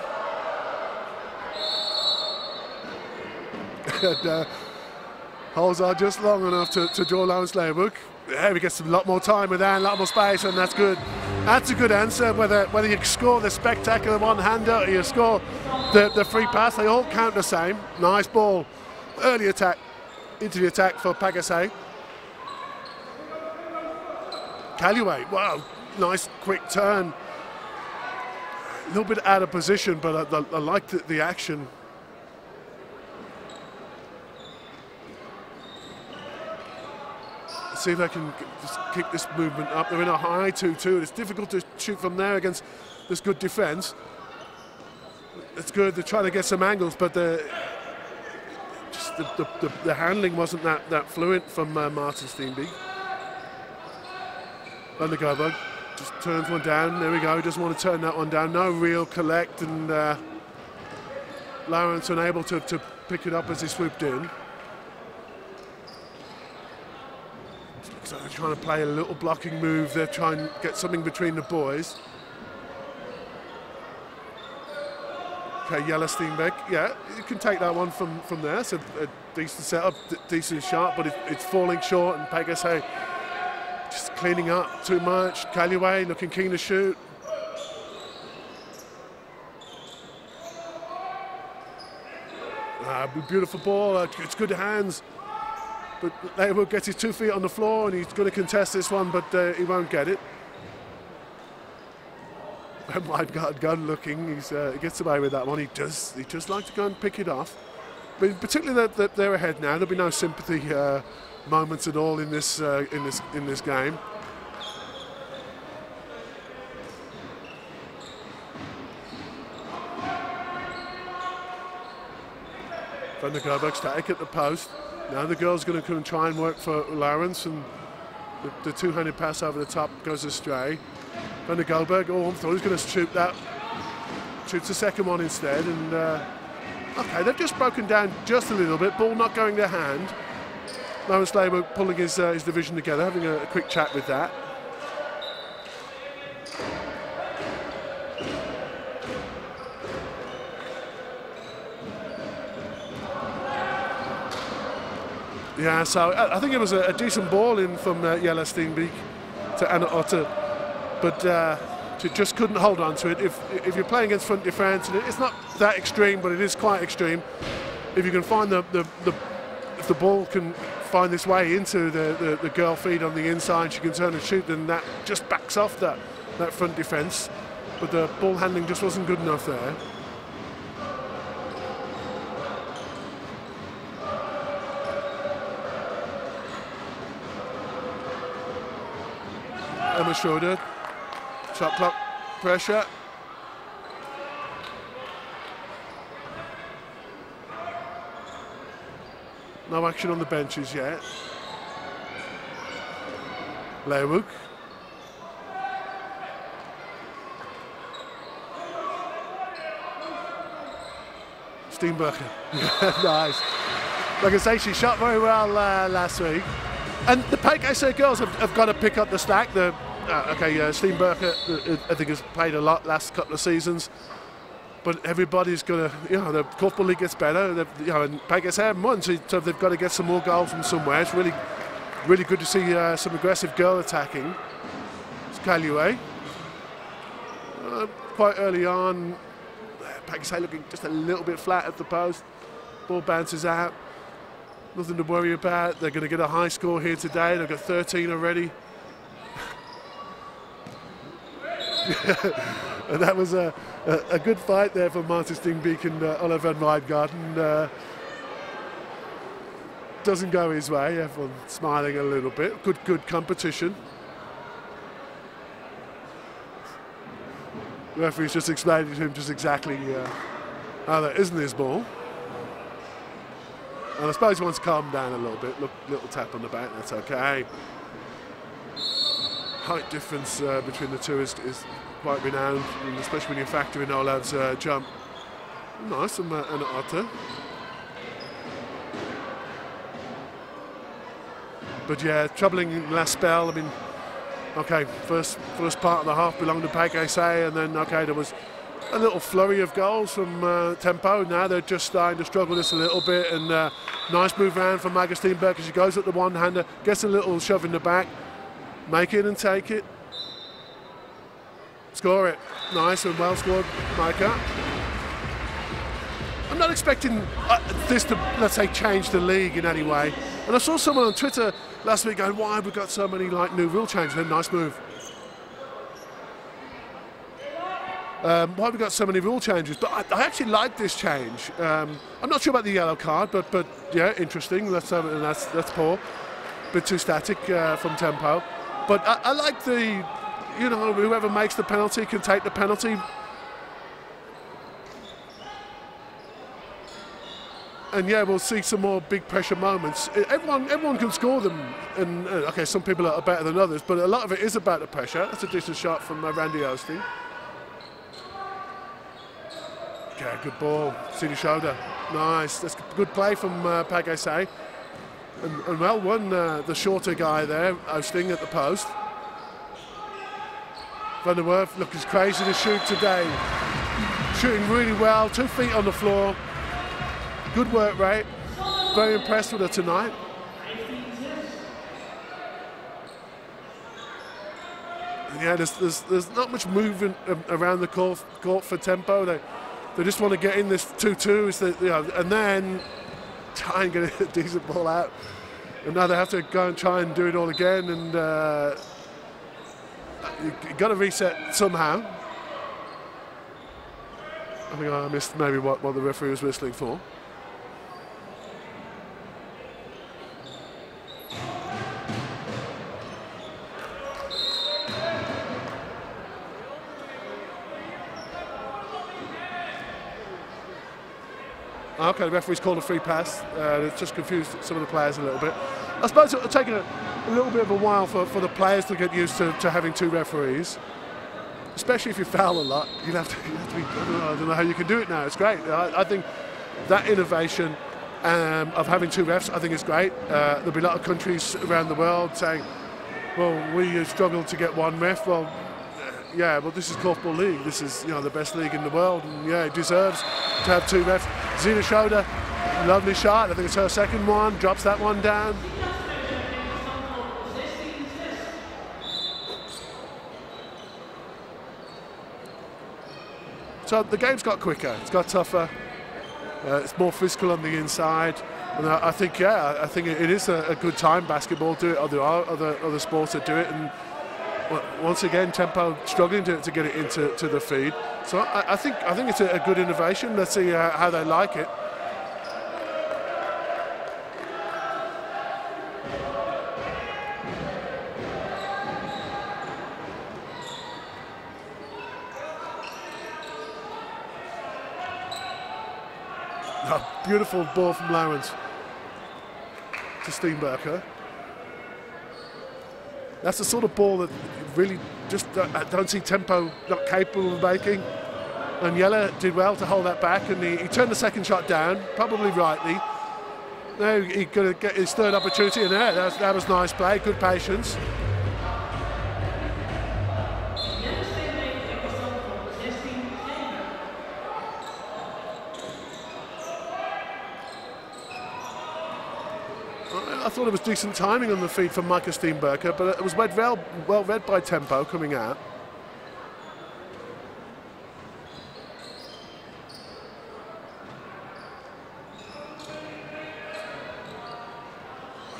And holes are just long enough to draw Lawrence Leeuwenhoek. Yeah, we get a lot more time with that, a lot more space, and that's good. That's a good answer, whether you score the spectacular one-hander or you score the free pass, they all count the same. Nice ball, early attack, into the attack for PKC. Callaway, wow, nice quick turn. A little bit out of position, but I like the action. See if they can just keep this movement up. They're in a high 2-2. It's difficult to shoot from there against this good defence. It's good. They're trying to get some angles, but the handling wasn't that fluent from Martin Steenbeek. Van der Goberg just turns one down. There we go. He doesn't want to turn that one down. No real collect, and Lawrence unable to pick it up as he swooped in. So they're trying to play a little blocking move. They're trying to get something between the boys. Okay, Jelle Steenbeek. Yeah, you can take that one from there. It's a decent setup, decent shot, but it's falling short, and PKC just cleaning up too much. Callaway looking keen to shoot. Beautiful ball. It's good hands. But Leeuwenhoek gets his 2 feet on the floor, and he's going to contest this one, but he won't get it. And Wijngaarden gun looking, he gets away with that one. He does like to go and pick it off. But particularly that they're ahead now. There'll be no sympathy moments at all in this game. Van der Goberg static at the post. Now the girl's going to come and try and work for Lawrence, and the two-handed pass over the top goes astray. Van der Goberg, I thought he was going to shoot that. Shoots the second one instead, and okay, they've just broken down just a little bit. Ball not going to hand. Lawrence Leibert pulling his division together, having a quick chat with that. Yeah, so I think it was a decent ball in from Jelle Steenbeek to Anna Otte, but she just couldn't hold on to it. If you're playing against front defence, and it's not that extreme, but it is quite extreme. If you can find if the ball can find its way into the girl feed on the inside, she can turn and shoot, then that just backs off that front defence. But the ball handling just wasn't good enough there. Emma Schroeder, shot clock pressure. No action on the benches yet. Leeuwenhoek. Steenbergen. Nice. Like I say, she shot very well last week. And the PKC girls have got to pick up the slack. Steenbergen, I think, has played a lot last couple of seasons. But everybody's got to, the Korfbal League gets better. And PKC haven't won, so they've got to get some more goals from somewhere. It's really, really good to see some aggressive girl attacking. It's Kalue. Quite early on, PKC looking just a little bit flat at the post. Ball bounces out. Nothing to worry about. They're going to get a high score here today. They've got 13 already. And that was a good fight there for Martin Steenbeek and Oliver van Wijngaarden. Doesn't go his way. Everyone smiling a little bit. Good competition. The referee's just explaining to him just exactly how that isn't his ball. And I suppose he wants to calm down a little bit. Look, little tap on the back, that's okay. Height difference between the two is quite renowned, and especially when you factor in Olav's jump. Nice, and Otte. But yeah, troubling last spell. I mean, okay, first part of the half belonged to PKC, and then there was a little flurry of goals from Tempo. Now they're just starting to struggle this a little bit, and nice move round from Magga Steenberg as she goes at the one-hander, gets a little shove in the back, make it and take it, score it. Nice and well scored, Micah. I'm not expecting this to, let's say, change the league in any way. And I saw someone on Twitter last week going, why have we got so many new rule changes? Then nice move. Why have we got so many rule changes? But I actually like this change. I'm not sure about the yellow card, but yeah, interesting. That's poor. Bit too static from Tempo. But I like the, whoever makes the penalty can take the penalty. And yeah, we'll see some more big pressure moments. Everyone can score them, and okay, some people are better than others, but a lot of it is about the pressure. That's a decent shot from Randy Osteen. Yeah, good ball. See the shoulder. Nice. That's good play from PKC. And well won the shorter guy there, Osting at the post. Van der Werf looking crazy to shoot today. Shooting really well, 2 feet on the floor. Good work rate. Very impressed with her tonight. And yeah, there's not much movement around the court for Tempo. They just want to get in this 2-2, and then try and get a decent ball out. And now they have to go and try and do it all again, and you've got to reset somehow. I think I missed maybe what the referee was whistling for. Okay, the referee's called a free pass. It's just confused some of the players a little bit. I suppose it'll take a little bit of a while for the players to get used to having 2 referees. Especially if you foul a lot, you have to be, I don't know how you can do it now. It's great. I think that innovation of having 2 refs, I think it's great. There'll be a lot of countries around the world saying, well, we struggle to get 1 ref. Well, yeah, well, this is Korfbal League. This is, the best league in the world, and yeah, it deserves to have 2 refs. Zina Schroeder, lovely shot. I think it's her second one. Drops that one down. So the game's got quicker, it's got tougher, it's more physical on the inside, and I think it is a good time basketball. Do it. There are other sports that do it, and once again, tempo struggling to get it into the feed. So I think it's a good innovation. Let's see how they like it. Oh, beautiful ball from Lawrence to Steenberger. That's the sort of ball that really just don't see tempo not capable of making. And Yeller did well to hold that back, and he turned the second shot down, probably rightly. Now he's going to get his third opportunity, and that was nice play, good patience. I thought it was decent timing on the feed from Micah Steenberger, but it was well read by tempo coming out.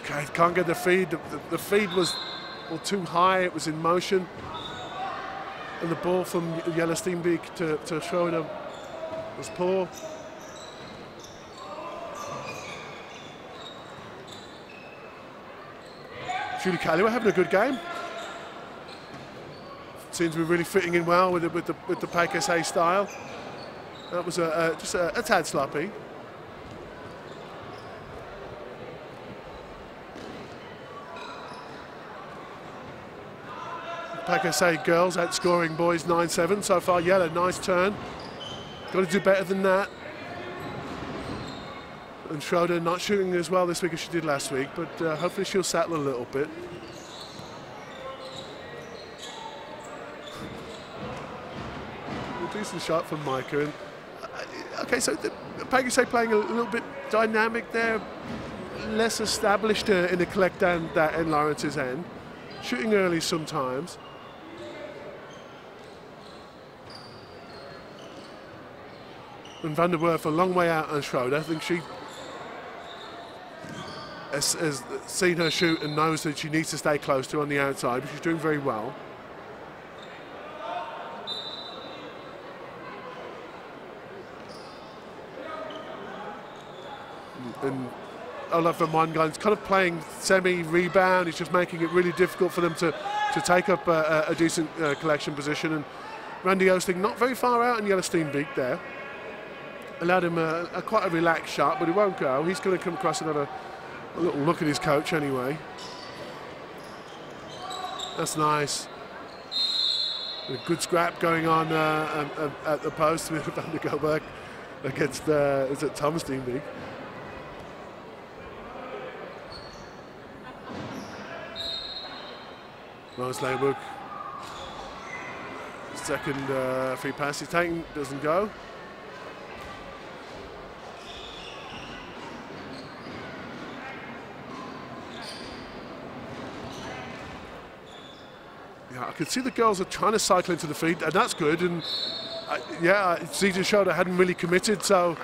Okay, can't get the feed. The feed was too high, it was in motion. And the ball from Jelle Steenbeek to Schroeder was poor. Julie Calloway having a good game. Seems to be really fitting in well with the PKC style. That was just a tad sloppy. PKC girls outscoring boys 9-7 so far. Yellow, nice turn. Got to do better than that. And Schroeder not shooting as well this week as she did last week, but hopefully she'll settle a little bit. A decent shot from Micah. And, okay, so the PKC playing a little bit dynamic there, less established in the collect down that end Lawrence's end. Shooting early sometimes. And Van der Werf a long way out on Schroeder. I think she has seen her shoot and knows that she needs to stay close to on the outside, but she's doing very well. And Olaf van Wijngaard's kind of playing semi-rebound. He's just making it really difficult for them to take up a decent collection position. And Randy Oosting not very far out in Jelle Steenbeek there. Allowed him quite a relaxed shot, but he won't go. He's going to come across a little look at his coach anyway. That's nice. A good scrap going on at the post with Van der Goberg against, is it Tom Steenbeek? Nice Leibook. Second free pass he's taken, doesn't go. Yeah, I could see the girls are trying to cycle into the feed, and that's good. And yeah, Zita Schroeder hadn't really committed, so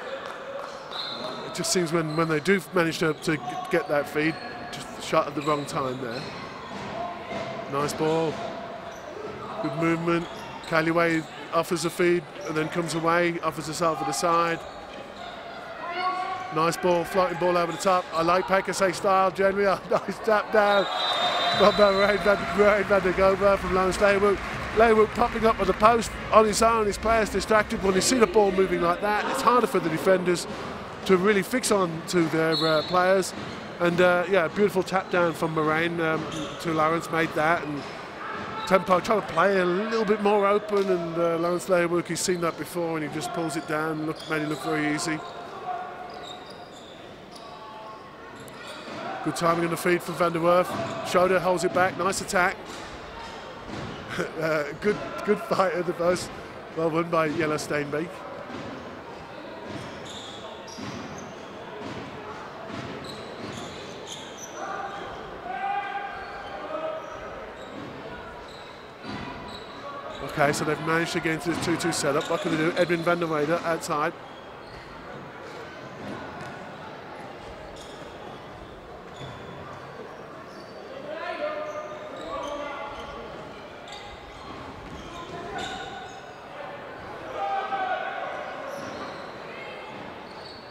it just seems when they do manage to get that feed, just shot at the wrong time there. Nice ball, good movement. Calloway offers a feed and then comes away, offers herself to the side. Nice ball, floating ball over the top. I like PKC style generally. Nice tap down. Well done, Van der Gober from Lawrence Leibook. Leibook popping up at the post on his own. His players distracted when they see the ball moving like that. It's harder for the defenders. to really fix on to their players. And yeah, beautiful tap down from Moraine to Lawrence, made that. And Tempo trying to play a little bit more open, and Lawrence Leierwerk, he's seen that before, and he just pulls it down, made it look very easy. Good timing on the feed from Van der Werf. Schroeder holds it back, nice attack. Good fight at the post. Well won by Jelle Steenbeek. Okay, so they've managed to get into this 2-2 setup. What can they do? Edwin van der Weyden outside.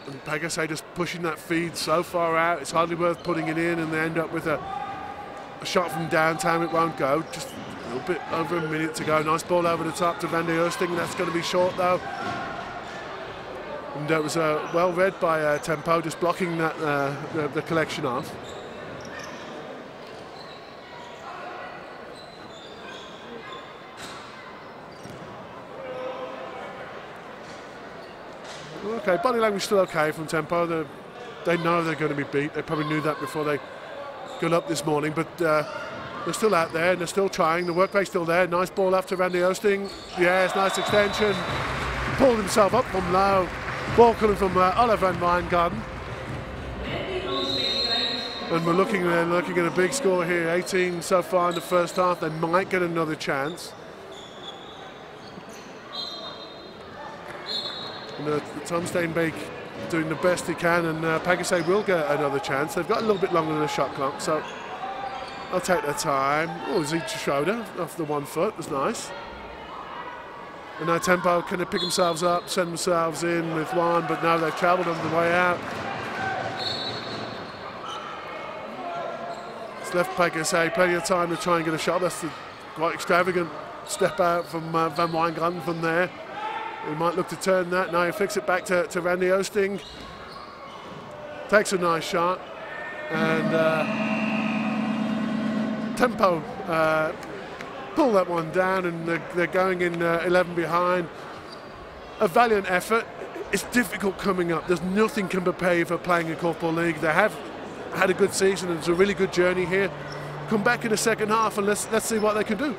And PKC just pushing that feed so far out, it's hardly worth putting it in, and they end up with a shot from downtown. It won't go. Just a little bit over a minute to go. Nice ball over the top to Van der Oosting. That's going to be short though. And it was well read by Tempo, just blocking that the collection off. Okay, body language still okay from Tempo. They know they're going to be beat. They probably knew that before they got up this morning, but they're still out there and they're still trying. The work rate's still there. Nice ball after Van der Oosting. Yes, nice extension. Pulled himself up from low. Ball coming from Oliver van Wijngaarden. And we're looking at a big score here. 18 so far in the first half. They might get another chance. And Tom Steenbeek doing the best he can, and PKC will get another chance. They've got a little bit longer than a shot clock, so I'll take their time. Oh, Ziethe Schroeder off the 1 foot, was nice. And now Tempo can they pick themselves up, send themselves in with one, but now they've travelled on the way out. It's left PKC plenty of time to try and get a shot. That's the quite extravagant step out from Van Wijngaarden from there. He might look to turn that. Now he flicks it back to Van der Oosting. Takes a nice shot. And Tempo pull that one down, and they're going in 11 behind. A valiant effort. It's difficult coming up. There's nothing can prepare you for playing in Korfbal League. They have had a good season, and it's a really good journey here. Come back in the second half and let's see what they can do.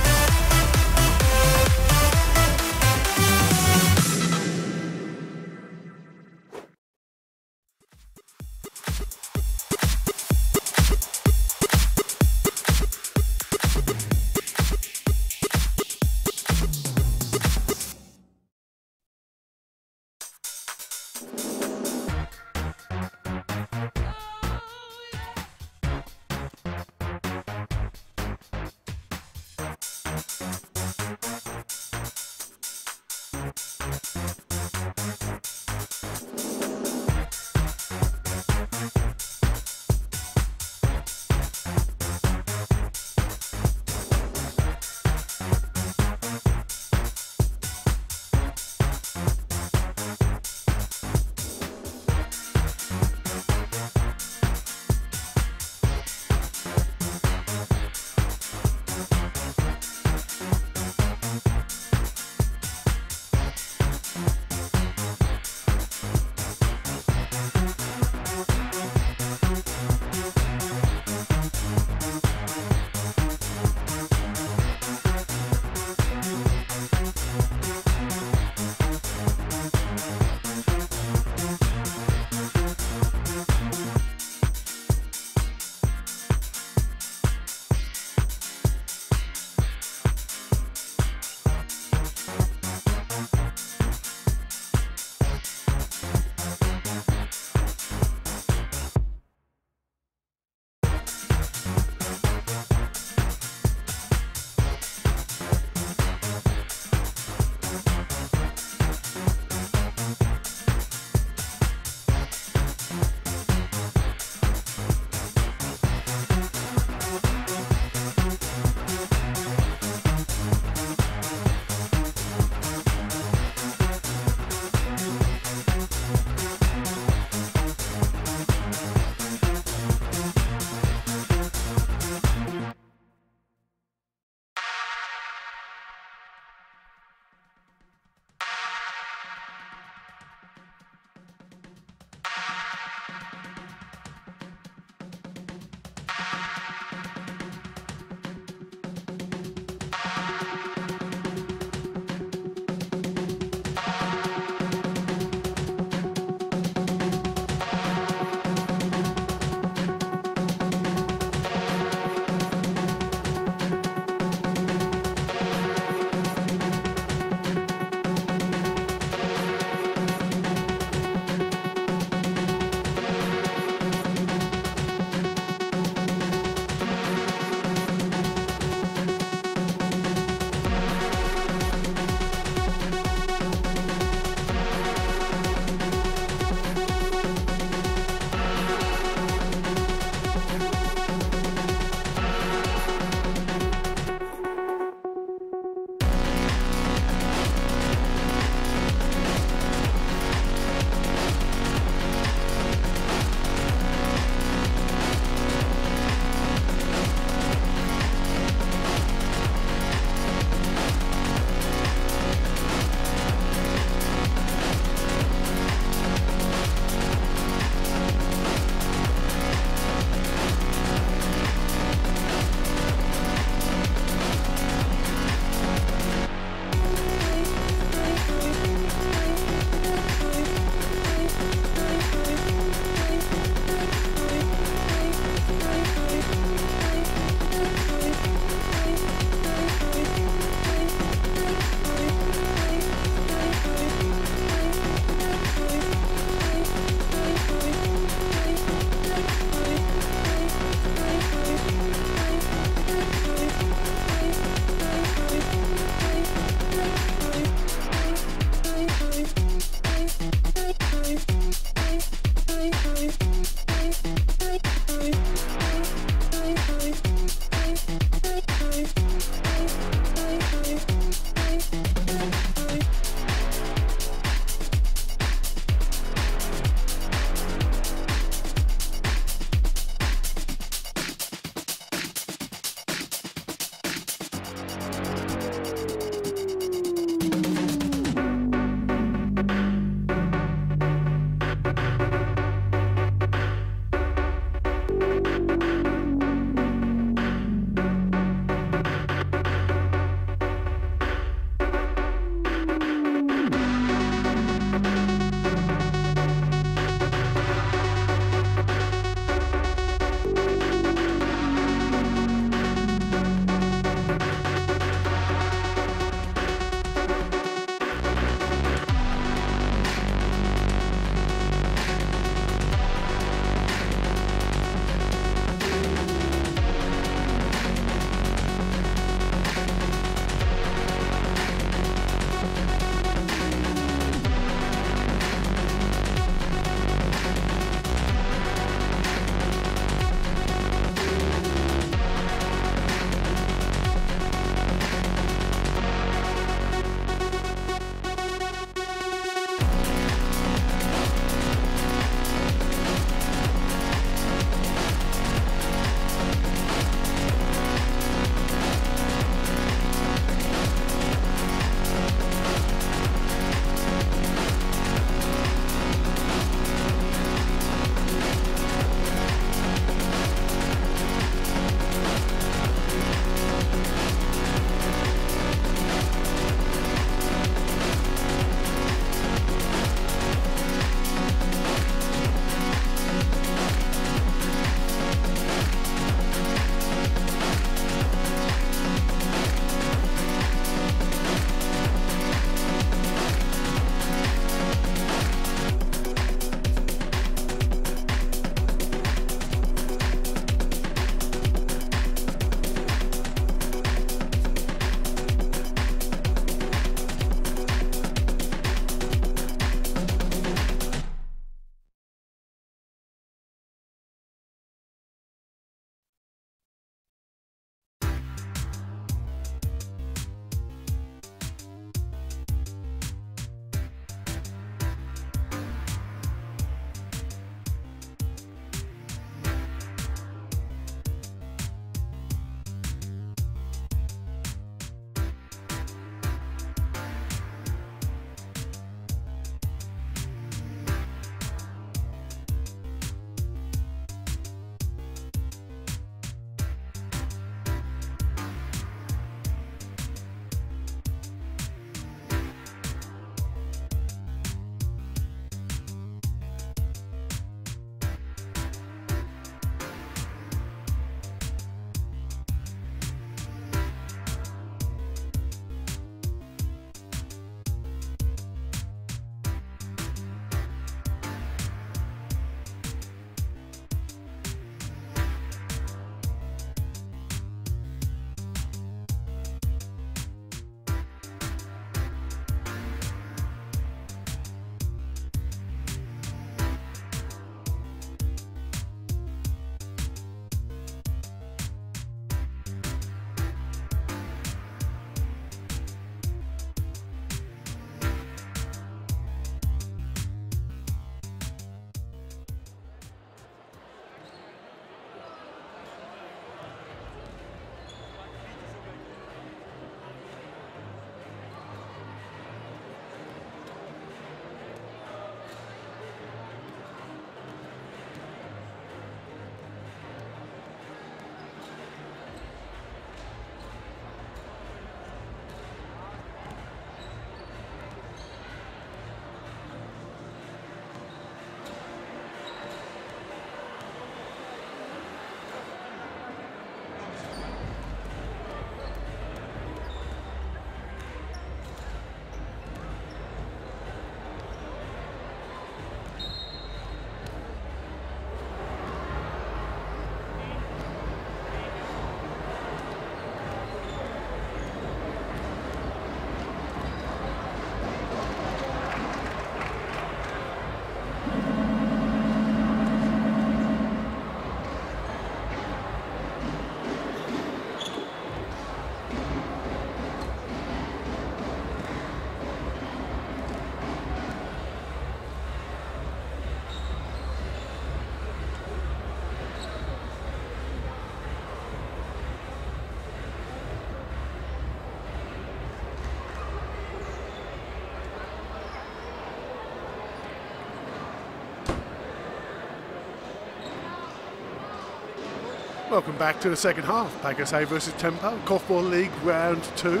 Welcome back to the second half. PKC versus Tempo, Korfbal League round 2.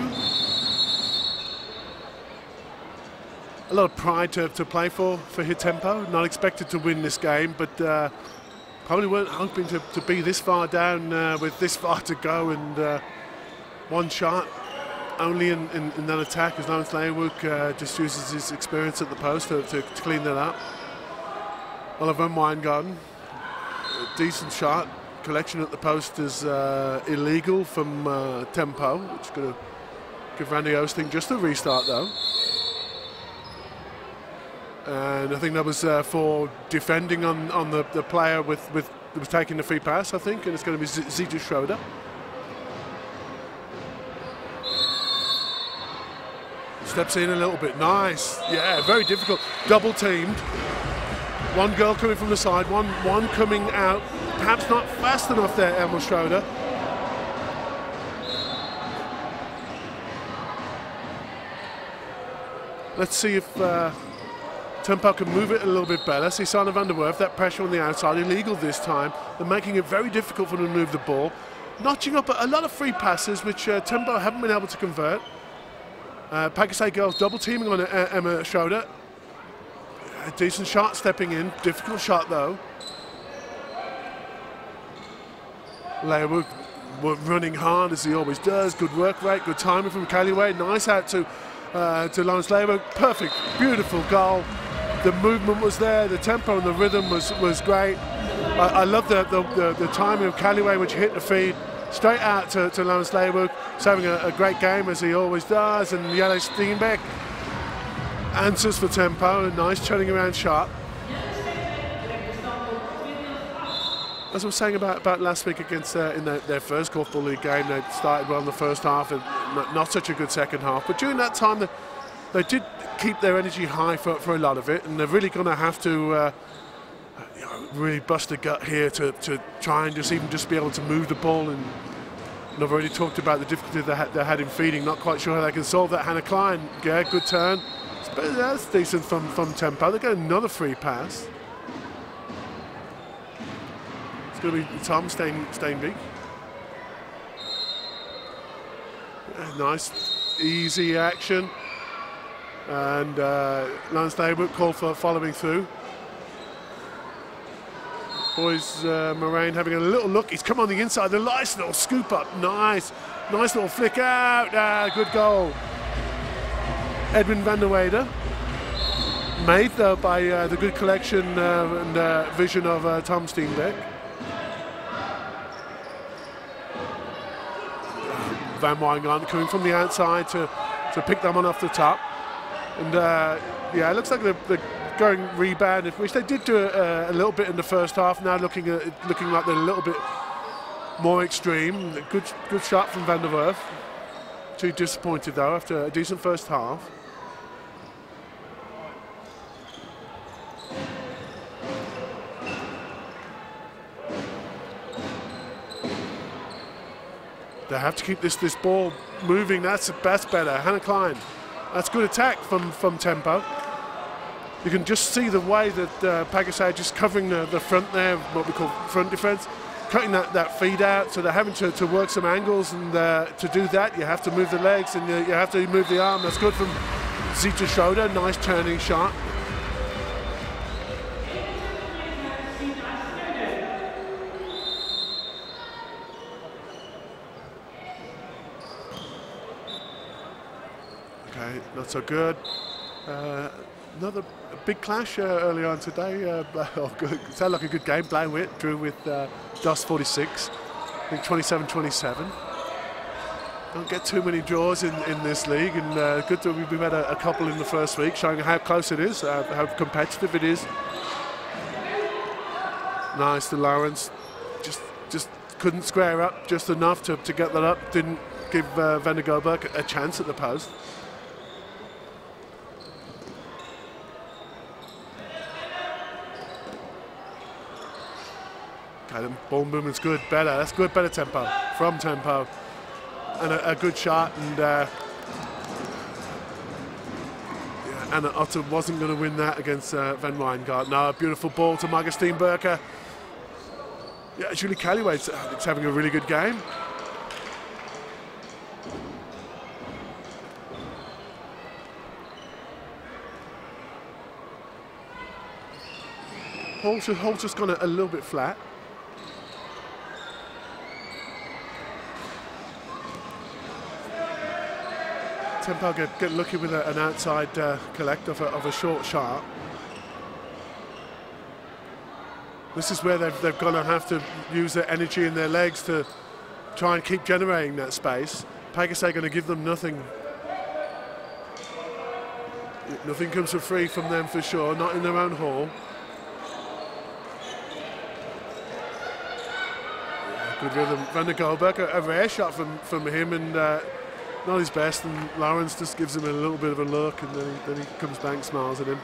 A lot of pride to play for here Tempo. Not expected to win this game, but probably weren't hoping to be this far down with this far to go, and one shot only in that attack as Lawrence Leeuwenhoek just uses his experience at the post to clean that up. Oliver Weingarten, a decent shot. Collection at the post is illegal from Tempo, which is going to give Randy Oosting just a restart though. And I think that was for defending on the player with was taking the free pass, I think, and it's going to be Zita Schroeder. Steps in a little bit, nice. Yeah, very difficult. Double teamed. One girl coming from the side, one coming out. Perhaps not fast enough there, Emma Schroeder. Let's see if Tempo can move it a little bit better. See Sana van der Werf, that pressure on the outside, illegal this time. They're making it very difficult for them to move the ball. Notching up a lot of free passes, which Tempo haven't been able to convert. PKC girls double teaming on Emma Schroeder. A decent shot stepping in, difficult shot though. Leeuwenhoek running hard as he always does. Good work rate, good timing from Callaway. Nice out to Lawrence Leeuwenhoek. Perfect, beautiful goal. The movement was there, the tempo and the rhythm was great. I love the timing of Callaway when she hit the feed. Straight out to Lawrence Leeuwenhoek. He's having a great game as he always does. And Jelle Steenbeck answers for Tempo. A nice turning around shot. As I was saying about last week against in their first Korfbal League game, they started well in the first half and not such a good second half. But during that time, they did keep their energy high for a lot of it, and they're really going to have to really bust a gut here to try and just be able to move the ball. And I've already talked about the difficulty they had in feeding. Not quite sure how they can solve that. Hannah Klein, yeah, good turn. That's decent from Tempo. They get another free pass. It's going to be Tom Steinbeek. Nice, easy action. And Lawrence Leeuwenhoek called for following through. Boys, Moraine having a little look. He's come on the inside. The nice little scoop up. Nice little flick out. Good goal. Edwin van der Weyde. Made though by the good collection and vision of Tom Steenbeck. Van Weingarten coming from the outside to pick that one off the top. And yeah, it looks like they're going rebound, which they did do a little bit in the first half. Now looking like they're a little bit more extreme. Good shot from Van der Werf. Too disappointed though after a decent first half. They have to keep this ball moving. That's better. Hannah Klein. That's good attack from Tempo. You can just see the way that PKC are just covering the front there, what we call front defense, cutting that feed out. So they're having to work some angles, and to do that you have to move the legs and you have to move the arm. That's good from Zita Schroeder. Nice turning shot. Okay, not so good. Another big clash early on today. It sounded like a good game. Blauw-Wit drew with DOS 46. I think 27-27. Don't get too many draws in this league, and good that we've had a couple in the first week, showing how close it is, how competitive it is. Nice to Lawrence. Just couldn't square up just enough to get that up. Didn't give Van der Goberg a chance at the post. Okay, the ball movement's good, better. That's good, better tempo from Tempo, and a good shot. And yeah, Anna Otter wasn't going to win that against Van Weingarten. No, beautiful ball to Marga Steenberger. Yeah, Julie Callaway's having a really good game. Hall's just gone a little bit flat. Tempo get lucky with an outside collect of a short shot. This is where they're going to have to use their energy in their legs to try and keep generating that space. PKC are going to give them nothing. Nothing comes for free from them for sure, not in their own hall. Good rhythm. Van der Goldberg, a rare shot from him, and not his best, and Lawrence just gives him a little bit of a look, and then he comes back and smiles at him.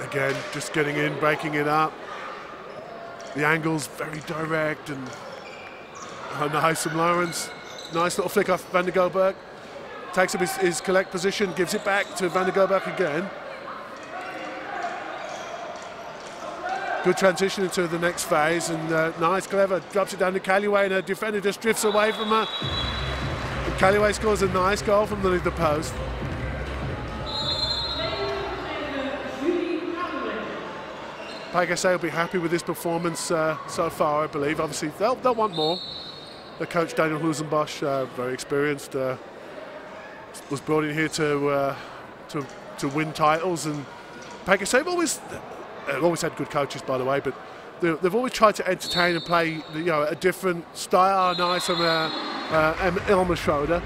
Again, just getting in, breaking it up. The angle's very direct, and nice from Lawrence. Nice little flick off Van der Goldberg. Takes up his collect position, gives it back to Van der Goldberg again. Good transition into the next phase, and nice, clever, drops it down to Callaway, and her defender just drifts away from her. And Callaway scores a nice goal from the post. PKC will be happy with this performance so far, I believe. Obviously, they'll want more. The coach, Daniel Husenbosch, very experienced, was brought in here to win titles, and PKC have always had good coaches, by the way, but they've always tried to entertain and play, a different style. Nice from Elmer Schroeder.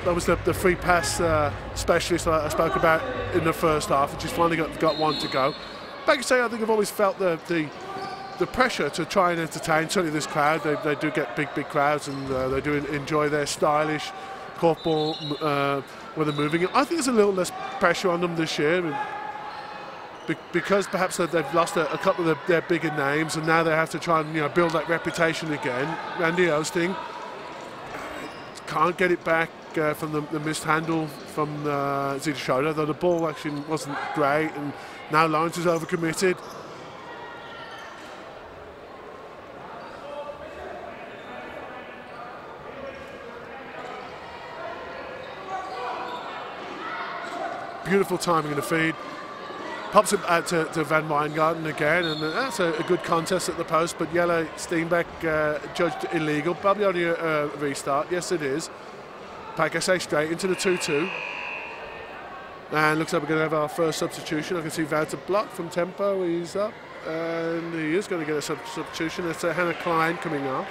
That was the free pass specialist I spoke about in the first half, and she's finally got one to go. PKC, I think, have always felt the pressure to try and entertain. Certainly this crowd, they do get big crowds, and they do enjoy their stylish korfball where they're moving. I think there's a little less pressure on them this year, because perhaps they've lost a couple of their bigger names, and now they have to try and build that reputation again. Randy Osting can't get it back from the missed handle from Zita Schroeder, though the ball actually wasn't great, and now Lawrence is overcommitted. Beautiful timing in the feed. Pops it out to Van Weingarten again, and that's a good contest at the post, but Jelle Steenbeck judged illegal. Probably only a restart. Yes, it is. PKC straight into the 2-2. And looks like we're going to have our first substitution. I can see Wouter block from Tempo. He's up, and he is going to get a substitution. It's Hannah Klein coming off.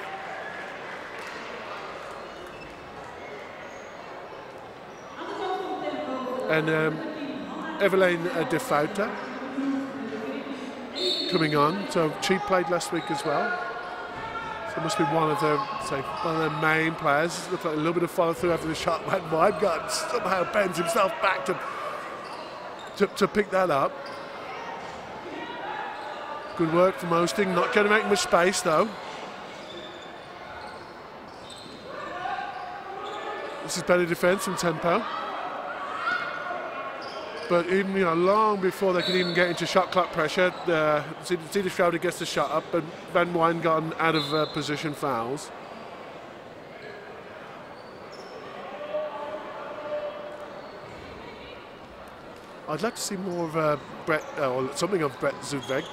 And Evelyn De Fouta coming on. So she played last week as well. So it must be one of their main players. Looks like a little bit of follow through after the shot. Van Weingarten somehow bends himself back to pick that up. Good work from Osting. Not going to make much space though. This is better defence from Tempo. But even long before they can even get into shot clock pressure, Zita Schroeder gets the shot up, but Van Weingarten out of position fouls. I'd like to see more of Brett, or something of Brett Zudweg.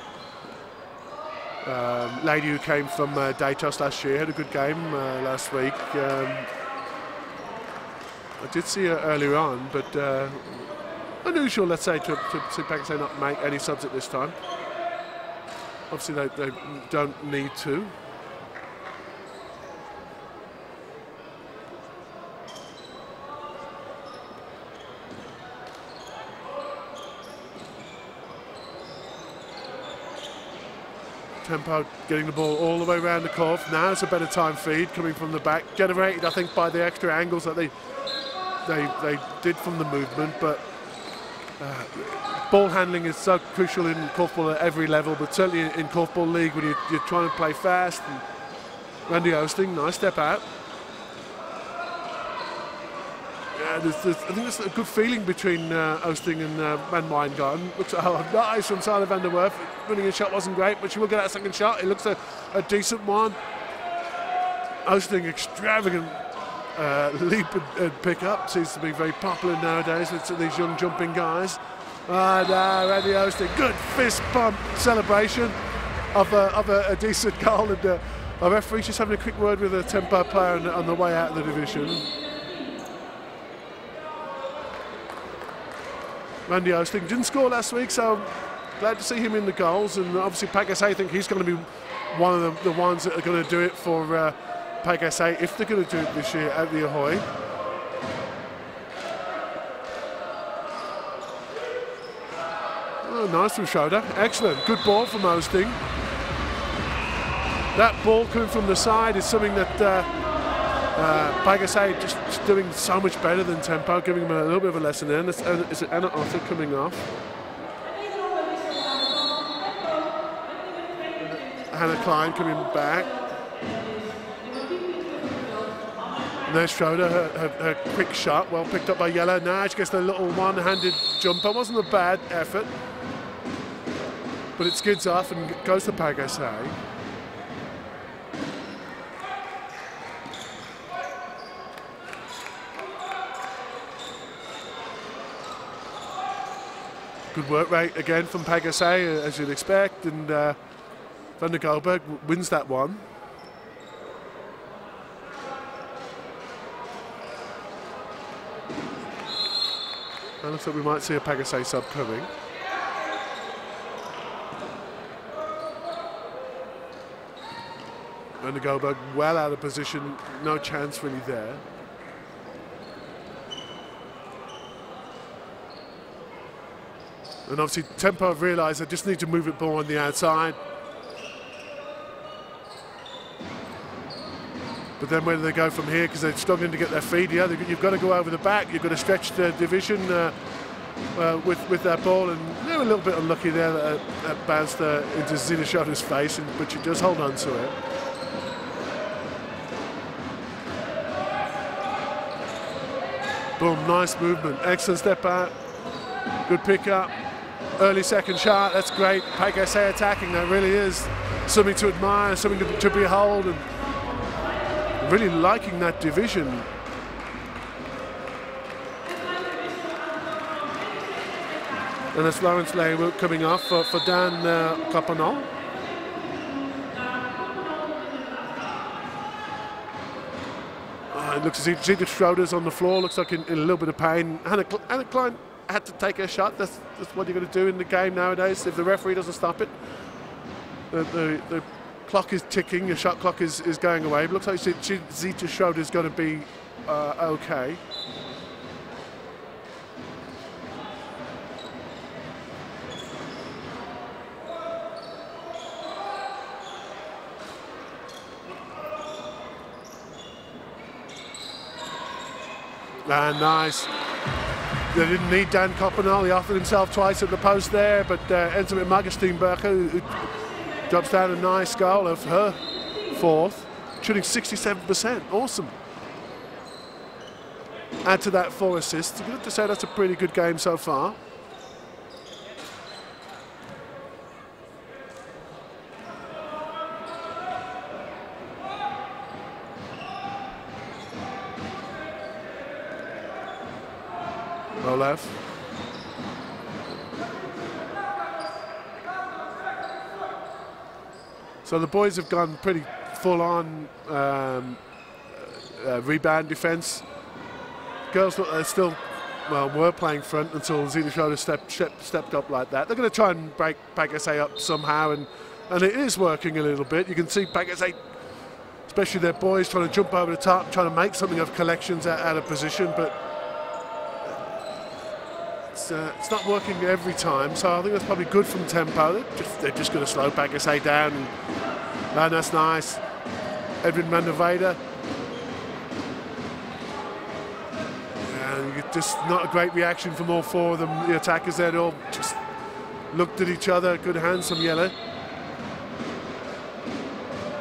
Lady who came from Datos last year, had a good game last week. I did see her earlier on, but unusual, let's say, to see PKC not make any subs at this time. Obviously, they don't need to. Tempo getting the ball all the way around the Korf. Now it's a better time feed coming from the back, generated, I think, by the extra angles that they did from the movement, but ball handling is so crucial in korfball at every level, but certainly in Korfbal League when you're trying to play fast. And Randy Osting, nice step out. I think there's a good feeling between Oosting and Van Wijngaarden. Looks nice from Tyler van der Werf. Running a shot wasn't great, but she will get that second shot. It looks a decent one. Oosting extravagant leap and pick up. Seems to be very popular nowadays with these young jumping guys. And Randy Oosting, good fist pump celebration of a decent goal. And our referee's just having a quick word with a Tempo player on the way out of the division. Randy Oosting didn't score last week, so glad to see him in the goals. And obviously PKC think he's going to be one of the ones that are going to do it for PKC if they're going to do it this year at the Ahoy. Oh, nice from Schroeder. Excellent. Good ball from Oosting. That ball coming from the side is something that PKC just doing so much better than Tempo, giving him a little bit of a lesson there. Is it Anna Otter coming off? Hannah Klein coming back. And there's Schroeder, her quick shot, well picked up by Yella. Now she gets the little one-handed jumper. Wasn't a bad effort, but it skids off and goes to PKC. Good work rate again from PKC, as you'd expect, and Van der Goldberg wins that one. And looks like we might see a PKC sub coming. Van der Goldberg well out of position, no chance really there. And obviously Tempo have realised they just need to move it ball on the outside. But then where do they go from here? Because they're struggling to get their feet here. You've got to go over the back. You've got to stretch the division with that ball. And they were a little bit unlucky there that bounced into Zina Schroeder's face, but she does hold on to it. Boom, nice movement. Excellent step out. Good pick up. Early second shot, that's great. PKC attacking, that really is something to admire, something to behold, and really liking that division. And that's Lawrence Leywood coming off for Dan Capanol. It looks as if Zita Schroeder's on the floor, looks like in a little bit of pain. Hannah Klein had to take her shot. That's what you're going to do in the game nowadays. If the referee doesn't stop it, the clock is ticking. The shot clock is going away. It looks like Zita Schroeder's going to be okay. Nice. They didn't need Dan Coppenall. He offered himself twice at the post there, but ends up with Magesteenberger, who drops down a nice goal of her fourth, shooting 67%. Awesome. Add to that 4 assists. You have to say that's a pretty good game so far. Olaf. So the boys have gone pretty full-on rebound defence. Girls still, well, were playing front until Zina Schroeder stepped up like that. They're going to try and break PKC up somehow, and it is working a little bit. You can see PKC, especially their boys, trying to jump over the top, trying to make something of collections out of position, but it's not working every time, so I think that's probably good from Tempo. They're just going to slow PKC down, and that's nice. Edwin van der Weyde. And just not a great reaction from all 4 of them. The attackers there all just looked at each other. Good hands from Yella.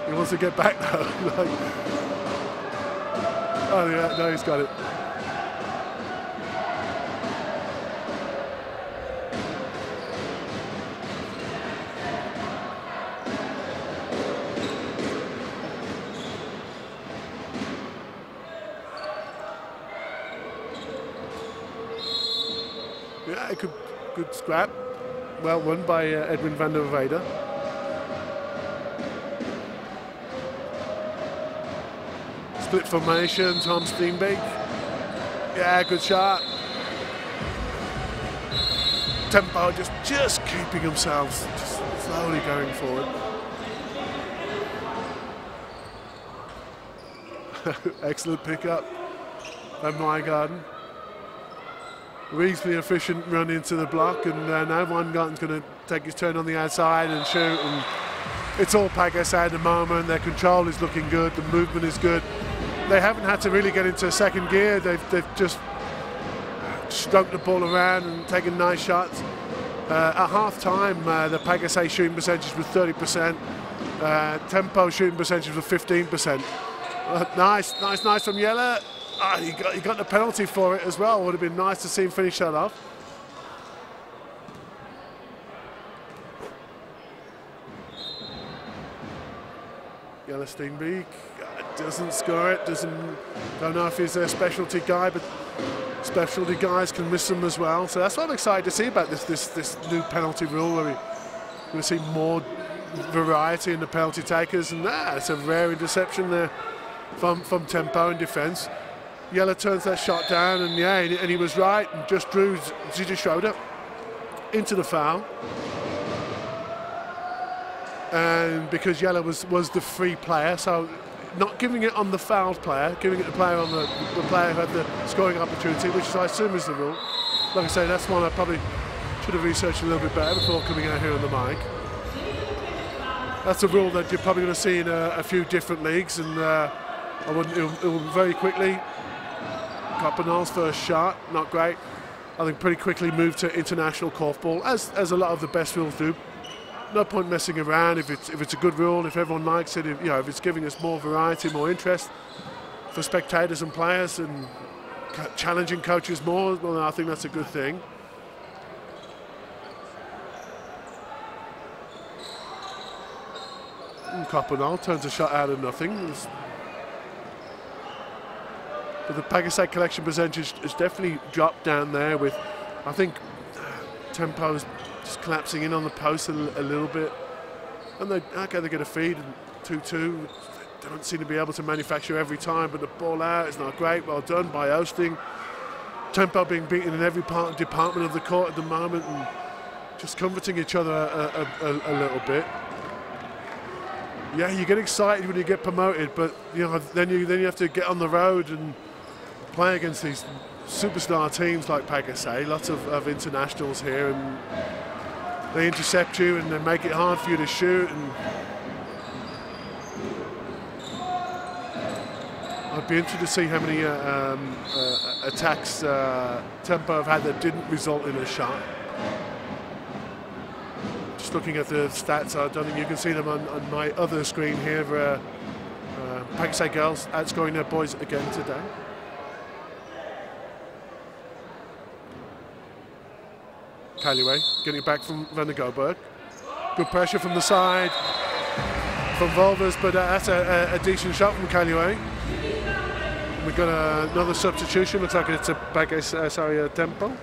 He wants to get back though. Oh yeah, no, he's got it. good scrap. Well won by Edwin van der Weyde. Split formation, Tom Steenbeek. Yeah, good shot. Tempo just keeping himself, just slowly going forward. Excellent pickup by Mygarden. Reasonably efficient run into the block, and now Weingarten's going to take his turn on the outside and shoot. And it's all PKC at the moment. Their control is looking good. The movement is good. They haven't had to really get into second gear. They've just stroked the ball around and taken nice shots. At half time, the PKC shooting percentage was 30%. Tempo shooting percentage was 15%. Nice from Yeller. He got the penalty for it as well. Would have been nice to see him finish that off. Yeller Steenbeek doesn't score it. Don't know if he's a specialty guy, but specialty guys can miss them as well. So that's what I'm excited to see about this new penalty rule, where we're going to see more variety in the penalty takers. And it's a rare interception there from Tempo in defence. Yeller turns that shot down, and and he was right, and just drew Zita Schroeder into the foul. And because Yeller was the free player, so not giving it on the fouled player, giving it the player on the player who had the scoring opportunity, which I assume is the rule. Like I say, that's one I probably should have researched a little bit better before coming out here on the mic. That's a rule that you're probably going to see in a few different leagues, and it will very quickly. Koppenal's first shot, not great. I think pretty quickly moved to international korfball, as a lot of the best rules do. No point messing around if it's a good rule, if everyone likes it, if it's giving us more variety, more interest for spectators and players, and challenging coaches more. Well, I think that's a good thing. Koppenal turns a shot out of nothing. But the PKC collection percentage has definitely dropped down there, with, I think, Tempo's just collapsing in on the post a little bit. And they get a feed, and 2-2. They don't seem to be able to manufacture every time, but the ball out is not great. Well done by Oosting. Tempo being beaten in every department of the court at the moment, and just comforting each other a little bit. Yeah, you get excited when you get promoted, but then you have to get on the road and play against these superstar teams like PKC. Lots of internationals here, and they intercept you and they make it hard for you to shoot. And I'd be interested to see how many attacks Tempo have had that didn't result in a shot. Just looking at the stats, I don't think you can see them on my other screen here. PKC girls outscoring their boys again today. Kaliwe getting it back from Van der Goberg. Good pressure from the side from Volvers, but that's a decent shot from Kaliwe. We've got another substitution. Looks like it's a PKC, Tempo.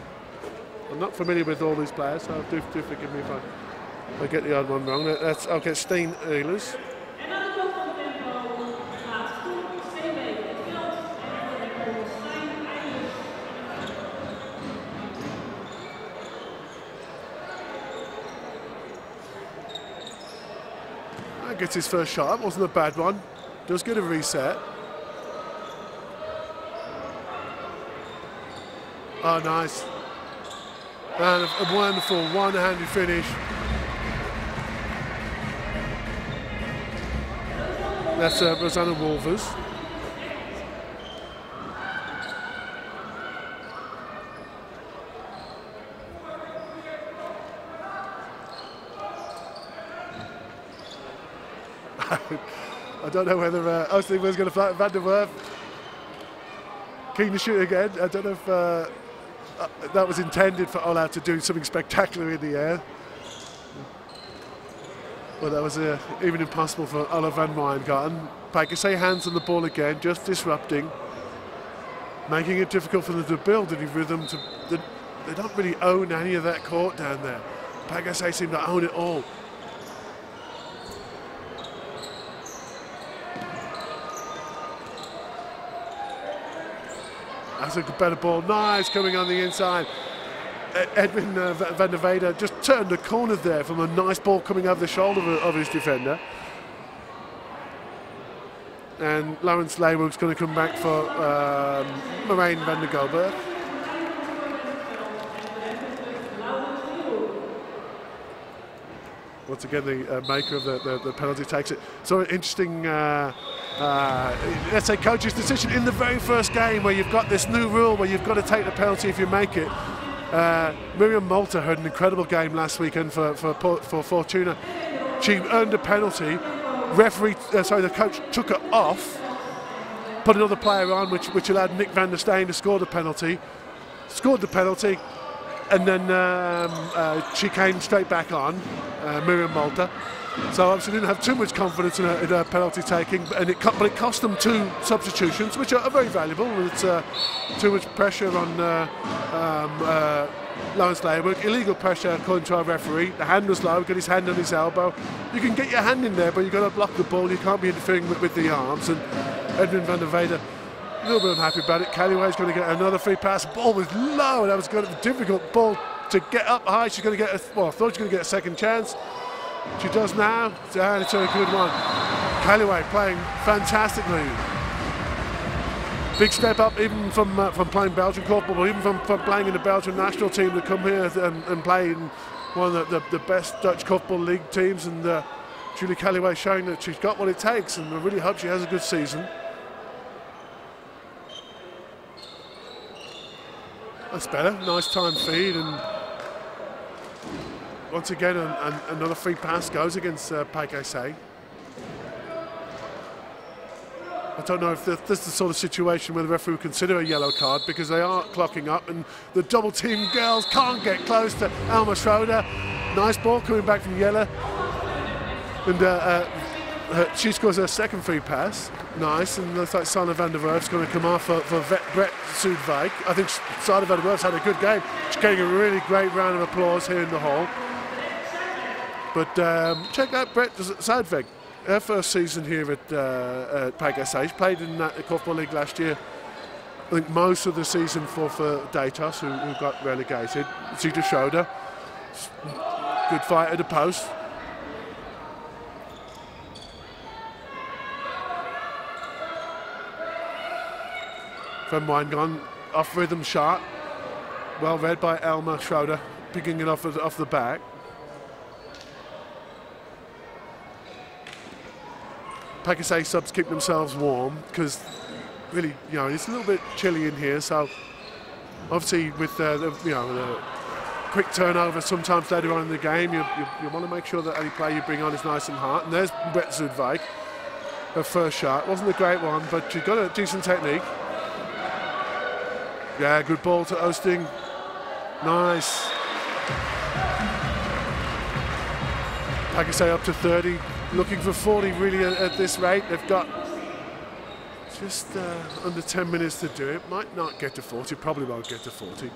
I'm not familiar with all these players, so do forgive me if I get the odd one wrong. That's okay. Steen Ehlers. Gets his first shot. Wasn't a bad one. Does get a reset. Oh, nice. And a wonderful one-handed finish. That's Rosanna Wolvers. I don't know whether Oosting was going to fly Van der Werf. Keen to shoot again. I don't know if that was intended for Ola to do something spectacular in the air. But that was even impossible for Ola van Wijngaarden. PKC hands on the ball again, just disrupting, making it difficult for them to build any rhythm. they don't really own any of that court down there. PKC seem to own it all. That's a better ball. Nice coming on the inside. Edwin van der Velde just turned the corner there from a nice ball coming over the shoulder of his defender. And Lawrence Leeuwen's going to come back for Marijn van der Goberg. Once again, the maker of the penalty takes it. So interesting, let's say, coach's decision in the very first game where you've got this new rule where you've got to take the penalty if you make it. Miriam Malta had an incredible game last weekend for Fortuna. She earned a penalty. The coach took her off, put another player on, which allowed Nick van der Steen to score the penalty. Scored the penalty, and then she came straight back on, Miriam Malta. So obviously didn't have too much confidence in her penalty taking, but it cost them 2 substitutions, which are very valuable. It's too much pressure on Lawrence Leeuwen. Illegal pressure according to our referee. The hand was low, got his hand on his elbow. You can get your hand in there, but you've got to block the ball. You can't be interfering with the arms. And Edwin van der Velde, a little bit unhappy about it. Callaway's going to get another free pass. The ball was low, and that was going to be a difficult ball to get up high. She's going to get I thought she was going to get a second chance. She does now, and it's a good one. Callaway playing fantastically. Big step up even from playing Belgian Korfbal, but even from playing in the Belgian national team to come here and play in one of the best Dutch Korfbal League teams. And Julie Callaway showing that she's got what it takes, and I really hope she has a good season. That's better, nice time feed, and once again another free pass goes against PKC. I don't know if this is the sort of situation where the referee would consider a yellow card, because they are clocking up and the double team girls can't get close to Elma Schroeder. Nice ball coming back from Jelle. And she scores her second free pass. Nice, and looks like Sanne van der Werf's going to come off for Brett Soedwijk. I think Sanne van der Werf's had a good game. She's getting a really great round of applause here in the hall. But check out Brett Soedwijk. Her first season here at PKC. She played in the Korfbal League last year. I think most of the season for Datos, who got relegated. Zita Schroeder, good fight at the post. Van Wijngaan, off rhythm shot. Well read by Elma Schroeder, picking it off the back. PKC subs keep themselves warm because really, it's a little bit chilly in here. So obviously with the quick turnover sometimes later on in the game, you want to make sure that any player you bring on is nice and hot. And there's Brett Soedwijk. Her first shot wasn't a great one, but she got a decent technique. Yeah, good ball to Oosting. Nice. PKC up to 30. Looking for 40 really at this rate. They've got just under 10 minutes to do it. Might not get to 40, probably won't get to 40.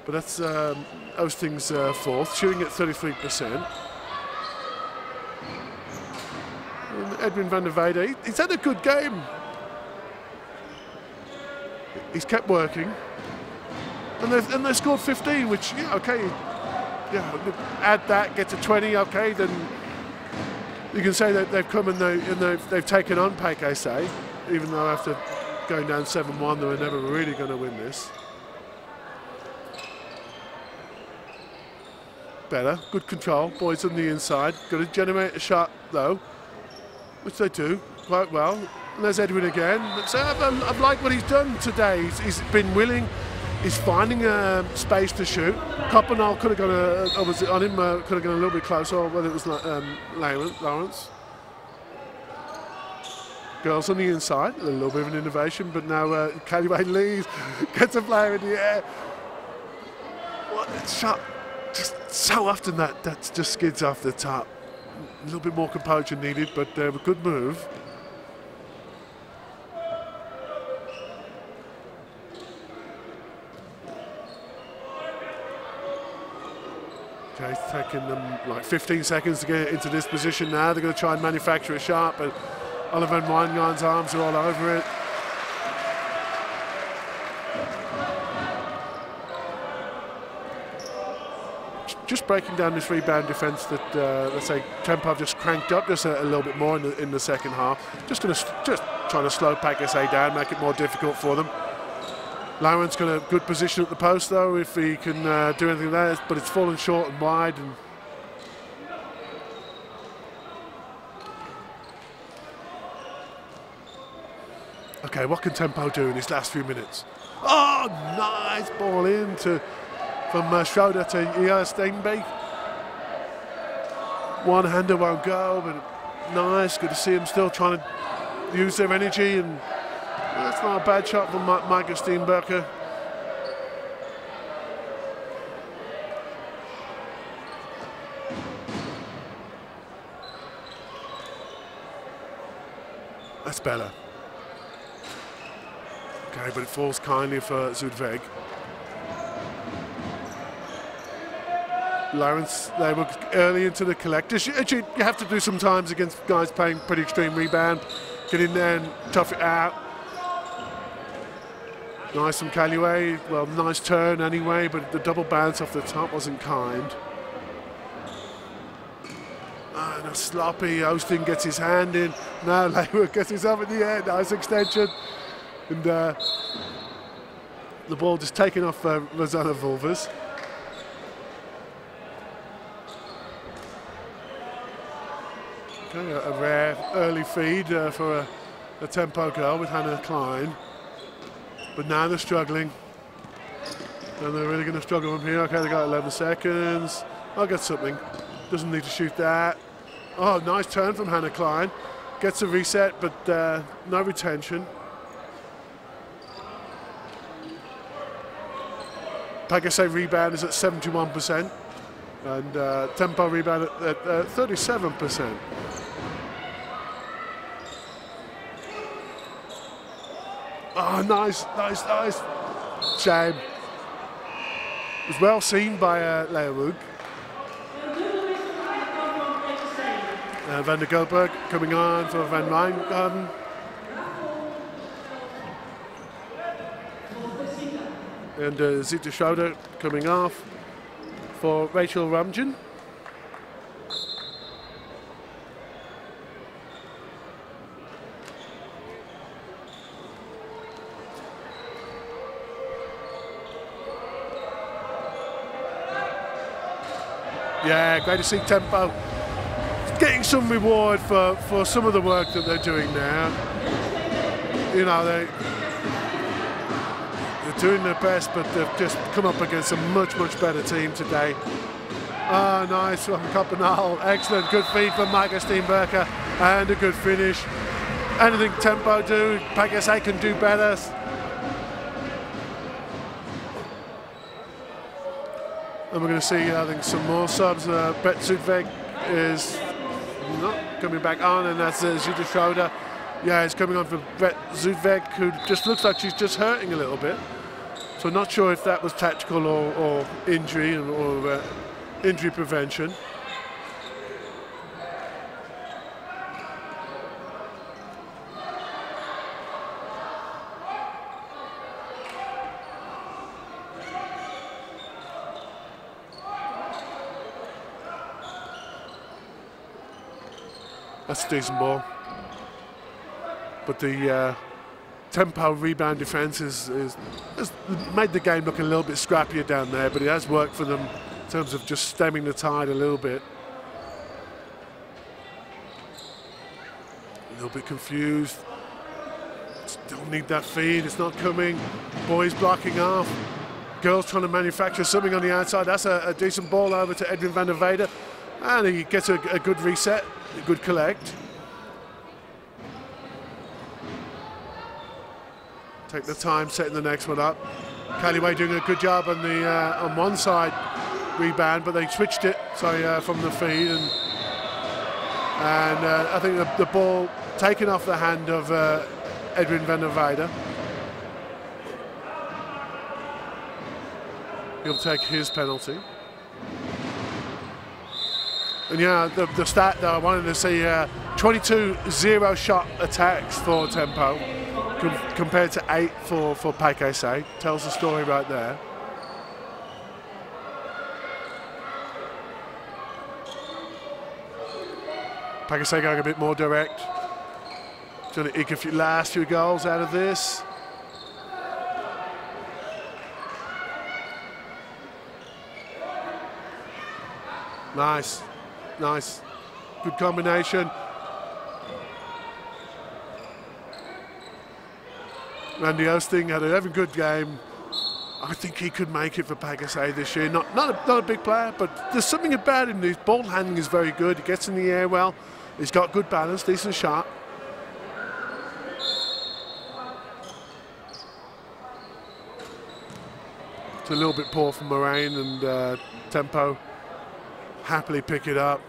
But that's Oosting's fourth, shooting at 33%. And Edwin van der Velde, he's had a good game. He's kept working. And they've scored 15, which, okay, add that, get to 20, okay, then you can say that they've come and they've taken on PKC, even though after going down 7-1, they were never really going to win this. Better, good control, boys on the inside. Got to generate a shot though, which they do quite well. And there's Edwin again. So I've liked what he's done today. He's been willing. He's finding space to shoot. Koppenal could have gone, was it on him? Could have gone a little bit closer, or whether it was Lawrence. Girls on the inside, a little bit of an innovation, but now Callaway leaves, gets a player in the air. What a shot! Just so often that just skids off the top. A little bit more composure needed, but a good move. Okay, it's taking them like 15 seconds to get into this position now. They're going to try and manufacture a shot, but Oliver Wijngaard's arms are all over it. Just breaking down this rebound defence that, let's say, Tempo have just cranked up just a little bit more in the second half. Just trying to slow PKC down, make it more difficult for them. Lauren's got a good position at the post though, if he can do anything there, but it's fallen short and wide. And okay, what can Tempo do in his last few minutes? Oh, nice ball in from Schroeder to Steinbeek. One-hander won't go, but nice. Good to see him still trying to use their energy, and that's not a bad shot from Michael Steenberger. That's better. Okay, but it falls kindly for Zudweg. Lawrence, they were early into the collectors. You have to do sometimes against guys playing pretty extreme rebound. Get in there and tough it out. Nice from Callaway. Well, nice turn anyway, but the double bounce off the top wasn't kind. And a sloppy. Austin gets his hand in. Now Laywood gets his up in the air. Nice extension. And the ball just taken off Rosanna Vulvers. Okay, a rare early feed for a Tempo girl with Hannah Klein. But now they're struggling. And they're really going to struggle from here. Okay, they got 11 seconds. I'll get something. Doesn't need to shoot that. Oh, nice turn from Hannah Klein. Gets a reset, but no retention. PKC rebound is at 71%. And Tempo rebound at 37%. Oh, nice. Shame. It was well seen by Leeuwig. Van der Goldberg coming on for Van Wijngaarden. And Zita Schroeder coming off for Rachel Ramjan. Yeah, great to see Tempo getting some reward for some of the work that they're doing now. You know, they're doing their best, but they've just come up against a much better team today. Oh, nice from Copenhagen. Excellent, good feed from Michael Steenberger, and a good finish. Anything Tempo do, PKC can do better. And we're going to see, I think, some more subs. Bet Zudweg is not coming back on, and that's Zita Schroeder. Yeah, it's coming on for Bet Zudweg, who just looks like she's just hurting a little bit. So not sure if that was tactical or injury or injury prevention. That's a decent ball. But the Tempo rebound defence has made the game look a little bit scrappier down there, but it has worked for them in terms of just stemming the tide a little bit. A little bit confused. Still need that feed, it's not coming. Boys blocking off. Girls trying to manufacture something on the outside. That's a decent ball over to Edwin van der Weyden. And he gets a good reset, a good collect. Take the time setting the next one up. Callaway doing a good job on the on one side rebound, but they switched it from the feed, and I think the ball taken off the hand of Edwin van der Weyden. He'll take his penalty. And yeah, the stat that I wanted to see, 22 zero-shot attacks for Tempo compared to 8 for PKC. Tells the story right there. PKC going a bit more direct. Trying to eke a few last few goals out of this. Nice, nice, good combination. Randy Osting had a good game. I think he could make it for PKC this year. Not a big player, but there's something about him. His ball handling is very good. He gets in the air well. He's got good balance, decent shot. It's a little bit poor from Moraine, and Tempo happily pick it up.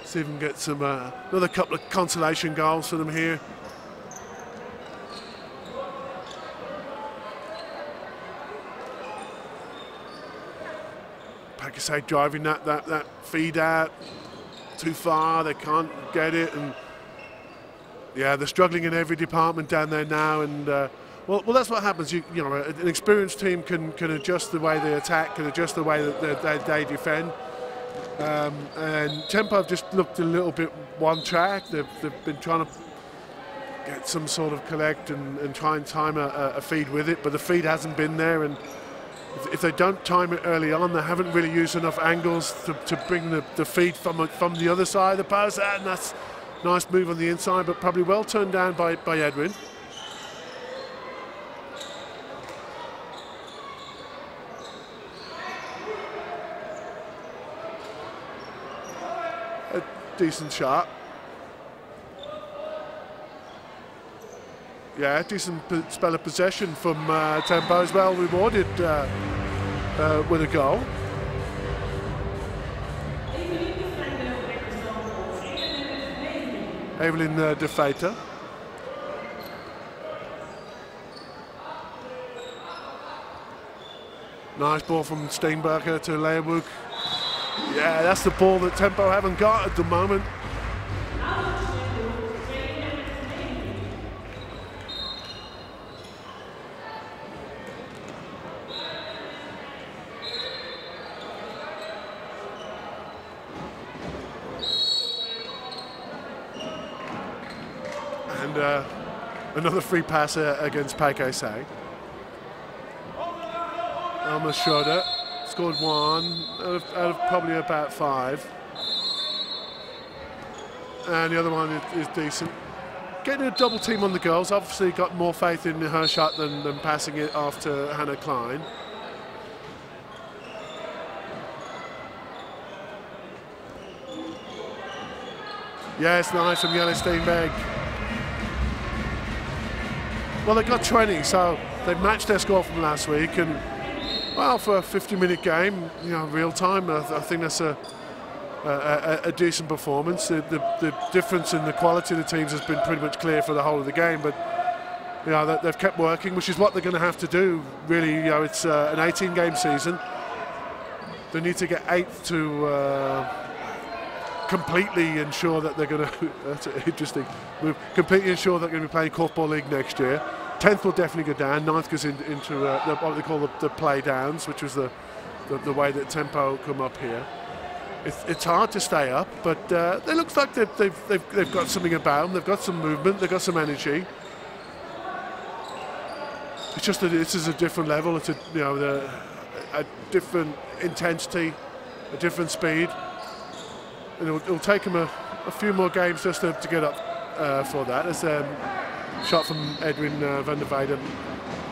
See if we can get some another couple of consolation goals for them here. PKC driving that feed out too far. They can't get it, and yeah, they're struggling in every department down there now. And well, that's what happens. You know, an experienced team can adjust the way they attack, can adjust the way that they defend. And Tempo have just looked a little bit one track. They've been trying to get some sort of collect and try and time a feed with it, but the feed hasn't been there. And if they don't time it early on, they haven't really used enough angles to bring the feed from the other side of the post. And that's a nice move on the inside, but probably well turned down by Edwin. A decent shot. Yeah, decent spell of possession from Tempo as well, rewarded with a goal. Evelyn De Feita. Nice ball from Steenberger to Leeuwenhoek. Yeah, that's the ball that Tempo haven't got at the moment. And another free pass against PKC. Elmer Schroeder scored one out of probably about 5. And the other one is decent. Getting a double team on the goals. Obviously got more faith in her shot than passing it off to Hannah Klein. Yes, nice from Jelle Steenberg. Well, they got 20, so they've matched their score from last week, and well, for a 50-minute game, you know, real time, I think that's a decent performance. The difference in the quality of the teams has been pretty much clear for the whole of the game, but you know, they've kept working, which is what they're going to have to do. Really, you know, it's an 18-game season. They need to get 8th to completely ensure that they're going to. That's interesting. Completely ensure they're going to be playing Korfbal League next year. 10th will definitely go down. 9th goes into what they call the play downs, which was the way that Tempo come up here. It's hard to stay up, but it looks like they've got something about them. They've got some movement. They've got some energy. It's just that this is a different level. It's a different intensity, a different speed. And it'll take them a few more games just to get up for that. There's a shot from Edwin van der Weyden.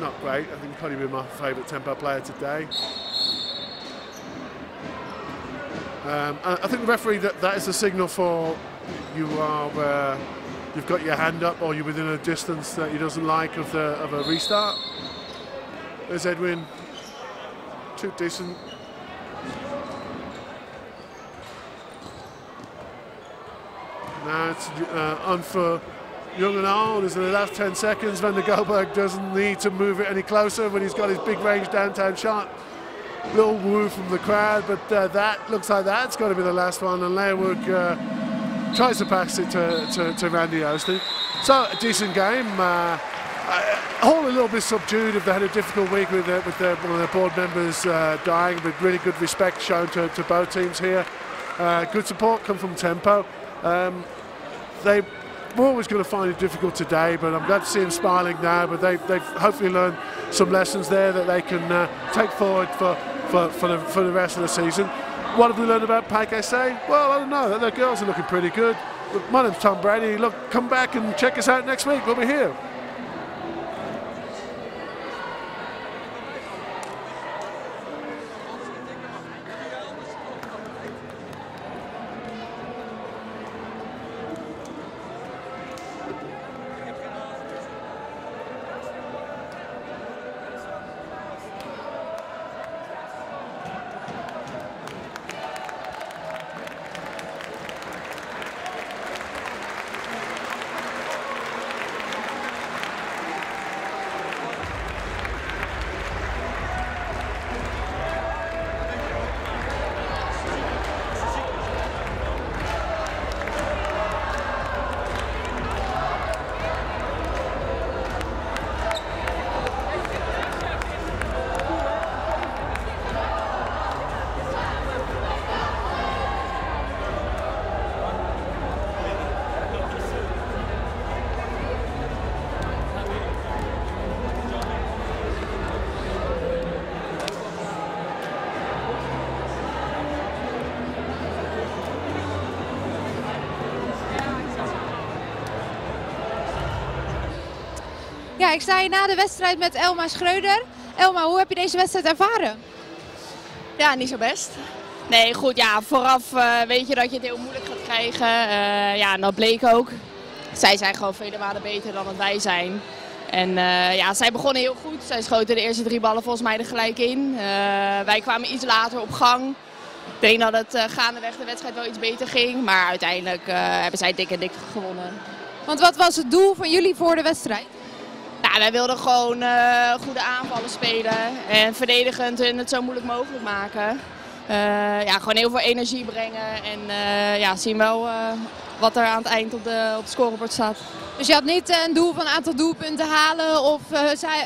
Not great. I think he's probably been my favourite Tempo player today. I think the referee, that is a signal for you've got your hand up or you're within a distance that he doesn't like of a restart. There's Edwin. Too decent. Now it's on for young and old. As in the last 10 seconds, Van der Goldberg doesn't need to move it any closer when he's got his big range downtown shot. little woo from the crowd, but that looks like that's going to be the last one, and Leeuwenhoek tries to pass it to Randy Oosting. So a decent game. All a little bit subdued if they had a difficult week with one of their board members dying, but really good respect shown to both teams here. Good support come from Tempo. They were always going to find it difficult today, but I'm glad to see them smiling now. But they've hopefully learned some lessons there that they can take forward for the rest of the season. What have we learned about PKC? Well, I don't know. Their girls are looking pretty good. My name's Tom Brady. Look, come back and check us out next week. We'll be here. Ja, ik sta hier na de wedstrijd met Elma Schreuder. Elma, hoe heb je deze wedstrijd ervaren? Ja, niet zo best. Nee, goed, ja, vooraf weet je dat je het heel moeilijk gaat krijgen. Ja, en dat bleek ook. Zij zijn gewoon vele malen beter dan dat wij zijn. En ja, zij begonnen heel goed. Zij schoten de eerste 3 ballen volgens mij er gelijk in. Wij kwamen iets later op gang. Ik denk dat het gaandeweg de wedstrijd wel iets beter ging. Maar uiteindelijk hebben zij dik en dik gewonnen. Want wat was het doel van jullie voor de wedstrijd? Nou, wij wilden gewoon goede aanvallen spelen en verdedigend hun het zo moeilijk mogelijk maken. Ja, gewoon heel veel energie brengen en ja, zien wel wat er aan het eind op het scorebord staat. Dus je had niet een doel van een aantal doelpunten halen of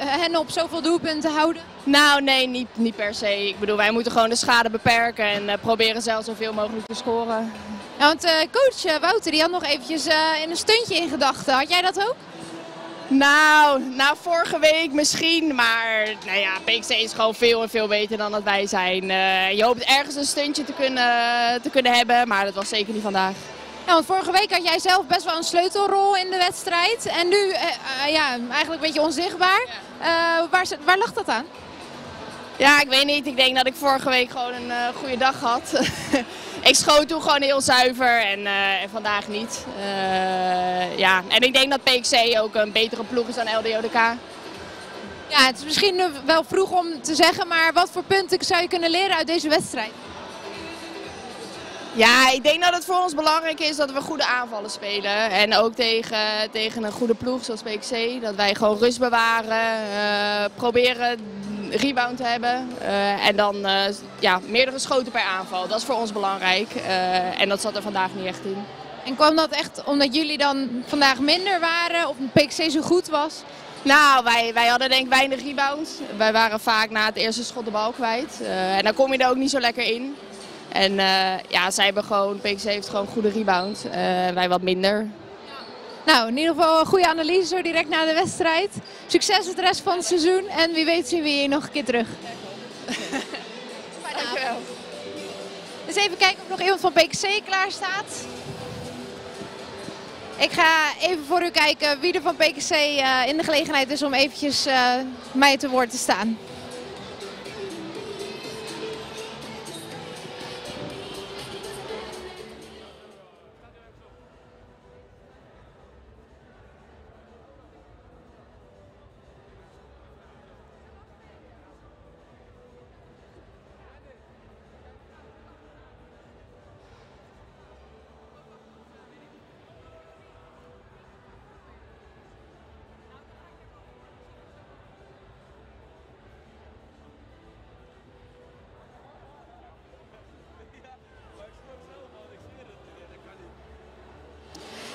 hen op zoveel doelpunten houden? Nou nee, niet per se. Ik bedoel, wij moeten gewoon de schade beperken en proberen zelf zoveel mogelijk te scoren. Ja, want coach Wouter die had nog eventjes in een stuntje in gedachten. Had jij dat ook? Nou, vorige week misschien, maar nou ja, PKC is gewoon veel en veel beter dan dat wij zijn. Je hoopt ergens een stuntje te kunnen hebben, maar dat was zeker niet vandaag. Ja, want vorige week had jij zelf best wel een sleutelrol in de wedstrijd en nu ja, eigenlijk een beetje onzichtbaar. Ja. Waar lag dat aan? Ja, ik weet niet. Ik denk dat ik vorige week gewoon een goede dag had. Ik schoot toen gewoon heel zuiver en vandaag niet. Ja. En ik denk dat PKC ook een betere ploeg is dan LDODK. Ja, het is misschien wel vroeg om te zeggen, maar wat voor punten zou je kunnen leren uit deze wedstrijd? Ja, ik denk dat het voor ons belangrijk is dat we goede aanvallen spelen. En ook tegen een goede ploeg zoals PKC. Dat wij gewoon rust bewaren, proberen rebound te hebben. En dan ja, meerdere schoten per aanval. Dat is voor ons belangrijk. En dat zat er vandaag niet echt in. En kwam dat echt omdat jullie dan vandaag minder waren of PKC zo goed was? Nou, wij hadden denk ik weinig rebounds. Wij waren vaak na het eerste schot de bal kwijt. En dan kom je er ook niet zo lekker in. En ja, zij hebben gewoon, PKC heeft gewoon goede rebound. Wij wat minder. Nou, in ieder geval een goede analyse zo direct na de wedstrijd. Succes het rest van het seizoen en wie weet zien we je nog een keer terug. Dankjewel. Dus even kijken of nog iemand van PKC klaar staat. Ik ga even voor u kijken wie er van PKC in de gelegenheid is om eventjes mij te woord te staan.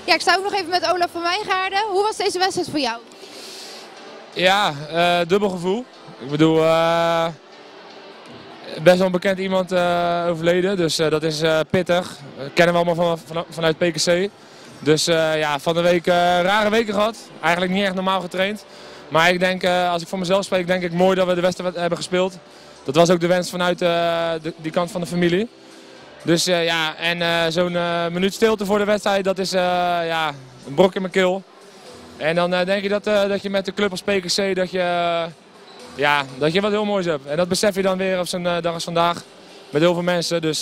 Ja, ik sta ook nog even met Olaf van Wijngaarden. Hoe was deze wedstrijd voor jou? Ja, dubbel gevoel. Ik bedoel, best wel een bekend iemand overleden, dus dat is pittig. Dat kennen we allemaal vanuit PKC. Dus ja, van de week rare weken gehad. Eigenlijk niet echt normaal getraind. Maar ik denk, als ik voor mezelf spreek, denk ik mooi dat we de wedstrijd hebben gespeeld. Dat was ook de wens vanuit die kant van de familie. Dus ja, en zo'n minuut stilte voor de wedstrijd, dat is ja, een brok in mijn keel. En dan denk je dat je met de club als PKC, dat je wat heel moois hebt. En dat besef je dan weer op zo'n dag als vandaag, met heel veel mensen. Dus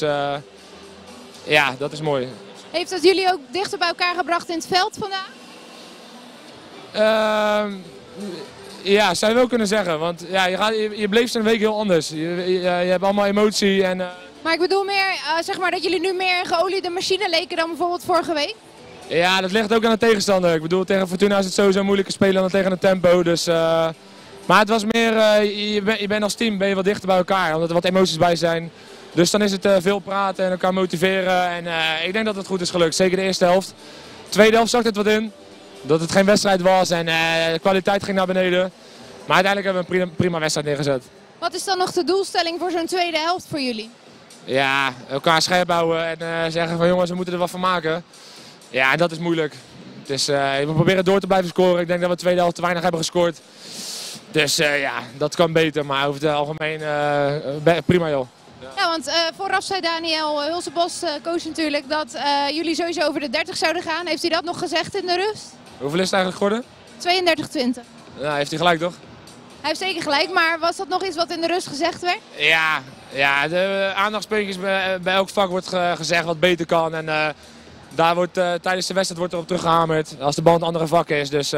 ja, dat is mooi. Heeft dat jullie ook dichter bij elkaar gebracht in het veld vandaag? Ja, zou je wel kunnen zeggen. Want ja, je bleef een week heel anders. Je hebt allemaal emotie. En, Maar ik bedoel meer, zeg maar dat jullie nu meer een geoliede machine leken dan bijvoorbeeld vorige week? Ja, dat ligt ook aan de tegenstander. Ik bedoel, tegen Fortuna is het sowieso moeilijker spelen dan tegen het tempo. Dus, maar het was meer, je bent als team wat dichter bij elkaar, omdat er wat emoties bij zijn. Dus dan is het veel praten en elkaar motiveren. En ik denk dat het goed is gelukt, zeker de eerste helft. De tweede helft zag het wat in, dat het geen wedstrijd was en de kwaliteit ging naar beneden. Maar uiteindelijk hebben we een prima wedstrijd neergezet. Wat is dan nog de doelstelling voor zo'n tweede helft voor jullie? Ja, elkaar scherp houden en zeggen van jongens, we moeten er wat van maken. Ja, dat is moeilijk. Dus, we proberen door te blijven scoren. Ik denk dat we de tweede helft te weinig hebben gescoord. Dus ja, dat kan beter, maar over het algemeen prima joh. Ja, want vooraf zei Daniel Hulsebos, coach natuurlijk, dat jullie sowieso over de 30 zouden gaan. Heeft hij dat nog gezegd in de rust? Hoeveel is het eigenlijk geworden? 32-20. Nou, heeft hij gelijk toch? Hij heeft zeker gelijk, maar was dat nog iets wat in de rust gezegd werd? Ja, de aandachtspuntjes bij elk vak wordt gezegd wat beter kan. En daar wordt tijdens de wedstrijd wordt erop teruggehamerd als de bal een andere vak is. Dus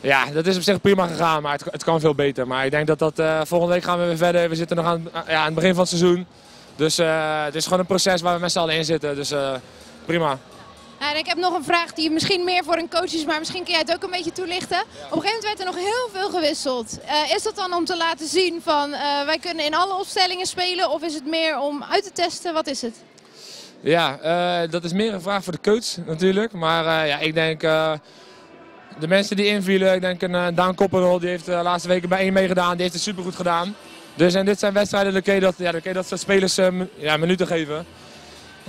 ja, dat is op zich prima gegaan, maar het kan veel beter. Maar ik denk dat volgende week gaan we weer verder. We zitten nog aan het begin van het seizoen. Dus het is gewoon een proces waar we met z'n allen in zitten. Dus prima. En ik heb nog een vraag die misschien meer voor een coach is, maar misschien kun jij het ook een beetje toelichten. Ja. Op een gegeven moment werd er nog heel veel gewisseld. Is dat dan om te laten zien van wij kunnen in alle opstellingen spelen of is het meer om uit te testen? Wat is het? Ja, dat is meer een vraag voor de coach natuurlijk. Maar ja, ik denk de mensen die invielen, ik denk een Daan Koppenrol, die heeft de laatste weken bij 1 meegedaan, die heeft het supergoed gedaan. Dus en dit zijn wedstrijden, dan kun je dat soort spelers minuten geven.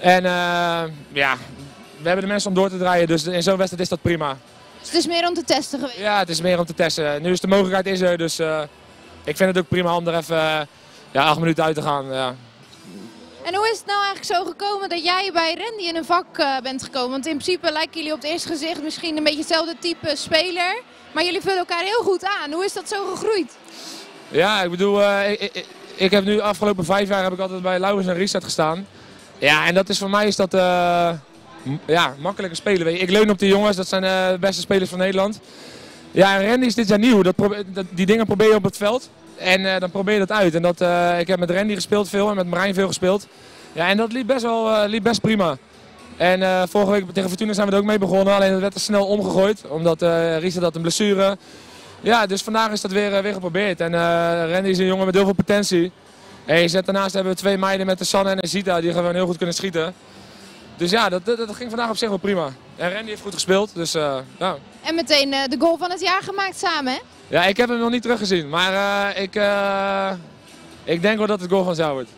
En ja, we hebben de mensen om door te draaien, dus in zo'n wedstrijd is dat prima. Dus het is meer om te testen geweest? Ja, het is meer om te testen. Nu is de mogelijkheid er, dus ik vind het ook prima om er even 8 minuten uit te gaan. Ja. En hoe is het nou eigenlijk zo gekomen dat jij bij Randy in een vak bent gekomen? Want in principe lijken jullie op het eerste gezicht misschien een beetje hetzelfde type speler. Maar jullie vullen elkaar heel goed aan. Hoe is dat zo gegroeid? Ja, ik bedoel, ik heb nu de afgelopen 5 jaar heb ik altijd bij Lauwers en Riestad gestaan. Ja, en dat is voor mij is dat makkelijker spelen. Weet je. Ik leun op die jongens, dat zijn de beste spelers van Nederland. Ja, en Randy is dit jaar nieuw. Die dingen probeer je op het veld. En dan probeer je dat uit. En ik heb met Randy gespeeld veel en met Marijn veel gespeeld. Ja, en dat liep best prima. En vorige week tegen Fortuna zijn we er ook mee begonnen. Alleen dat werd er snel omgegooid. Omdat Riestad had een blessure. Ja, dus vandaag is dat weer geprobeerd. En Randy is een jongen met heel veel potentie. En daarnaast hebben we 2 meiden met de Sanne en de Zita die gewoon heel goed kunnen schieten. Dus ja, dat ging vandaag op zich wel prima. En Randy heeft goed gespeeld, dus ja. En meteen de goal van het jaar gemaakt samen, hè? Ja, ik heb hem nog niet teruggezien, maar ik denk wel dat het goal van jou wordt.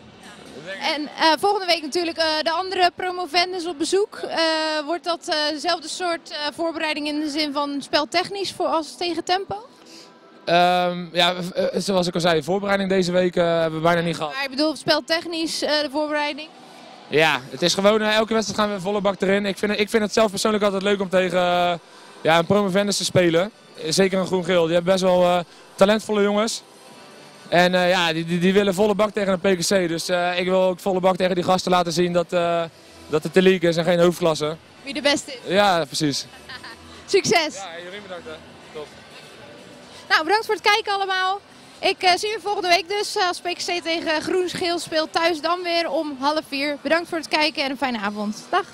En volgende week natuurlijk de andere promovendus op bezoek. Wordt dat dezelfde soort voorbereiding in de zin van speltechnisch als tegen tempo? Ja, zoals ik al zei, de voorbereiding deze week hebben we bijna niet gehad. Maar ik bedoel speltechnisch de voorbereiding? Ja, het is gewoon elke wedstrijd gaan we volle bak erin. Ik vind het zelf persoonlijk altijd leuk om tegen een promovendus te spelen. Zeker een groen-geel. Die hebben best wel talentvolle jongens. En die willen volle bak tegen een PKC. Dus ik wil ook volle bak tegen die gasten laten zien dat het de league is en geen hoofdklasse. Wie de beste is. Ja, precies. Succes! Ja, jullie bedankt. Hè. Top. Nou, bedankt voor het kijken allemaal. Ik zie u volgende week dus als PKC tegen Groen-Geel speelt thuis dan weer om 3:30. Bedankt voor het kijken en een fijne avond. Dag!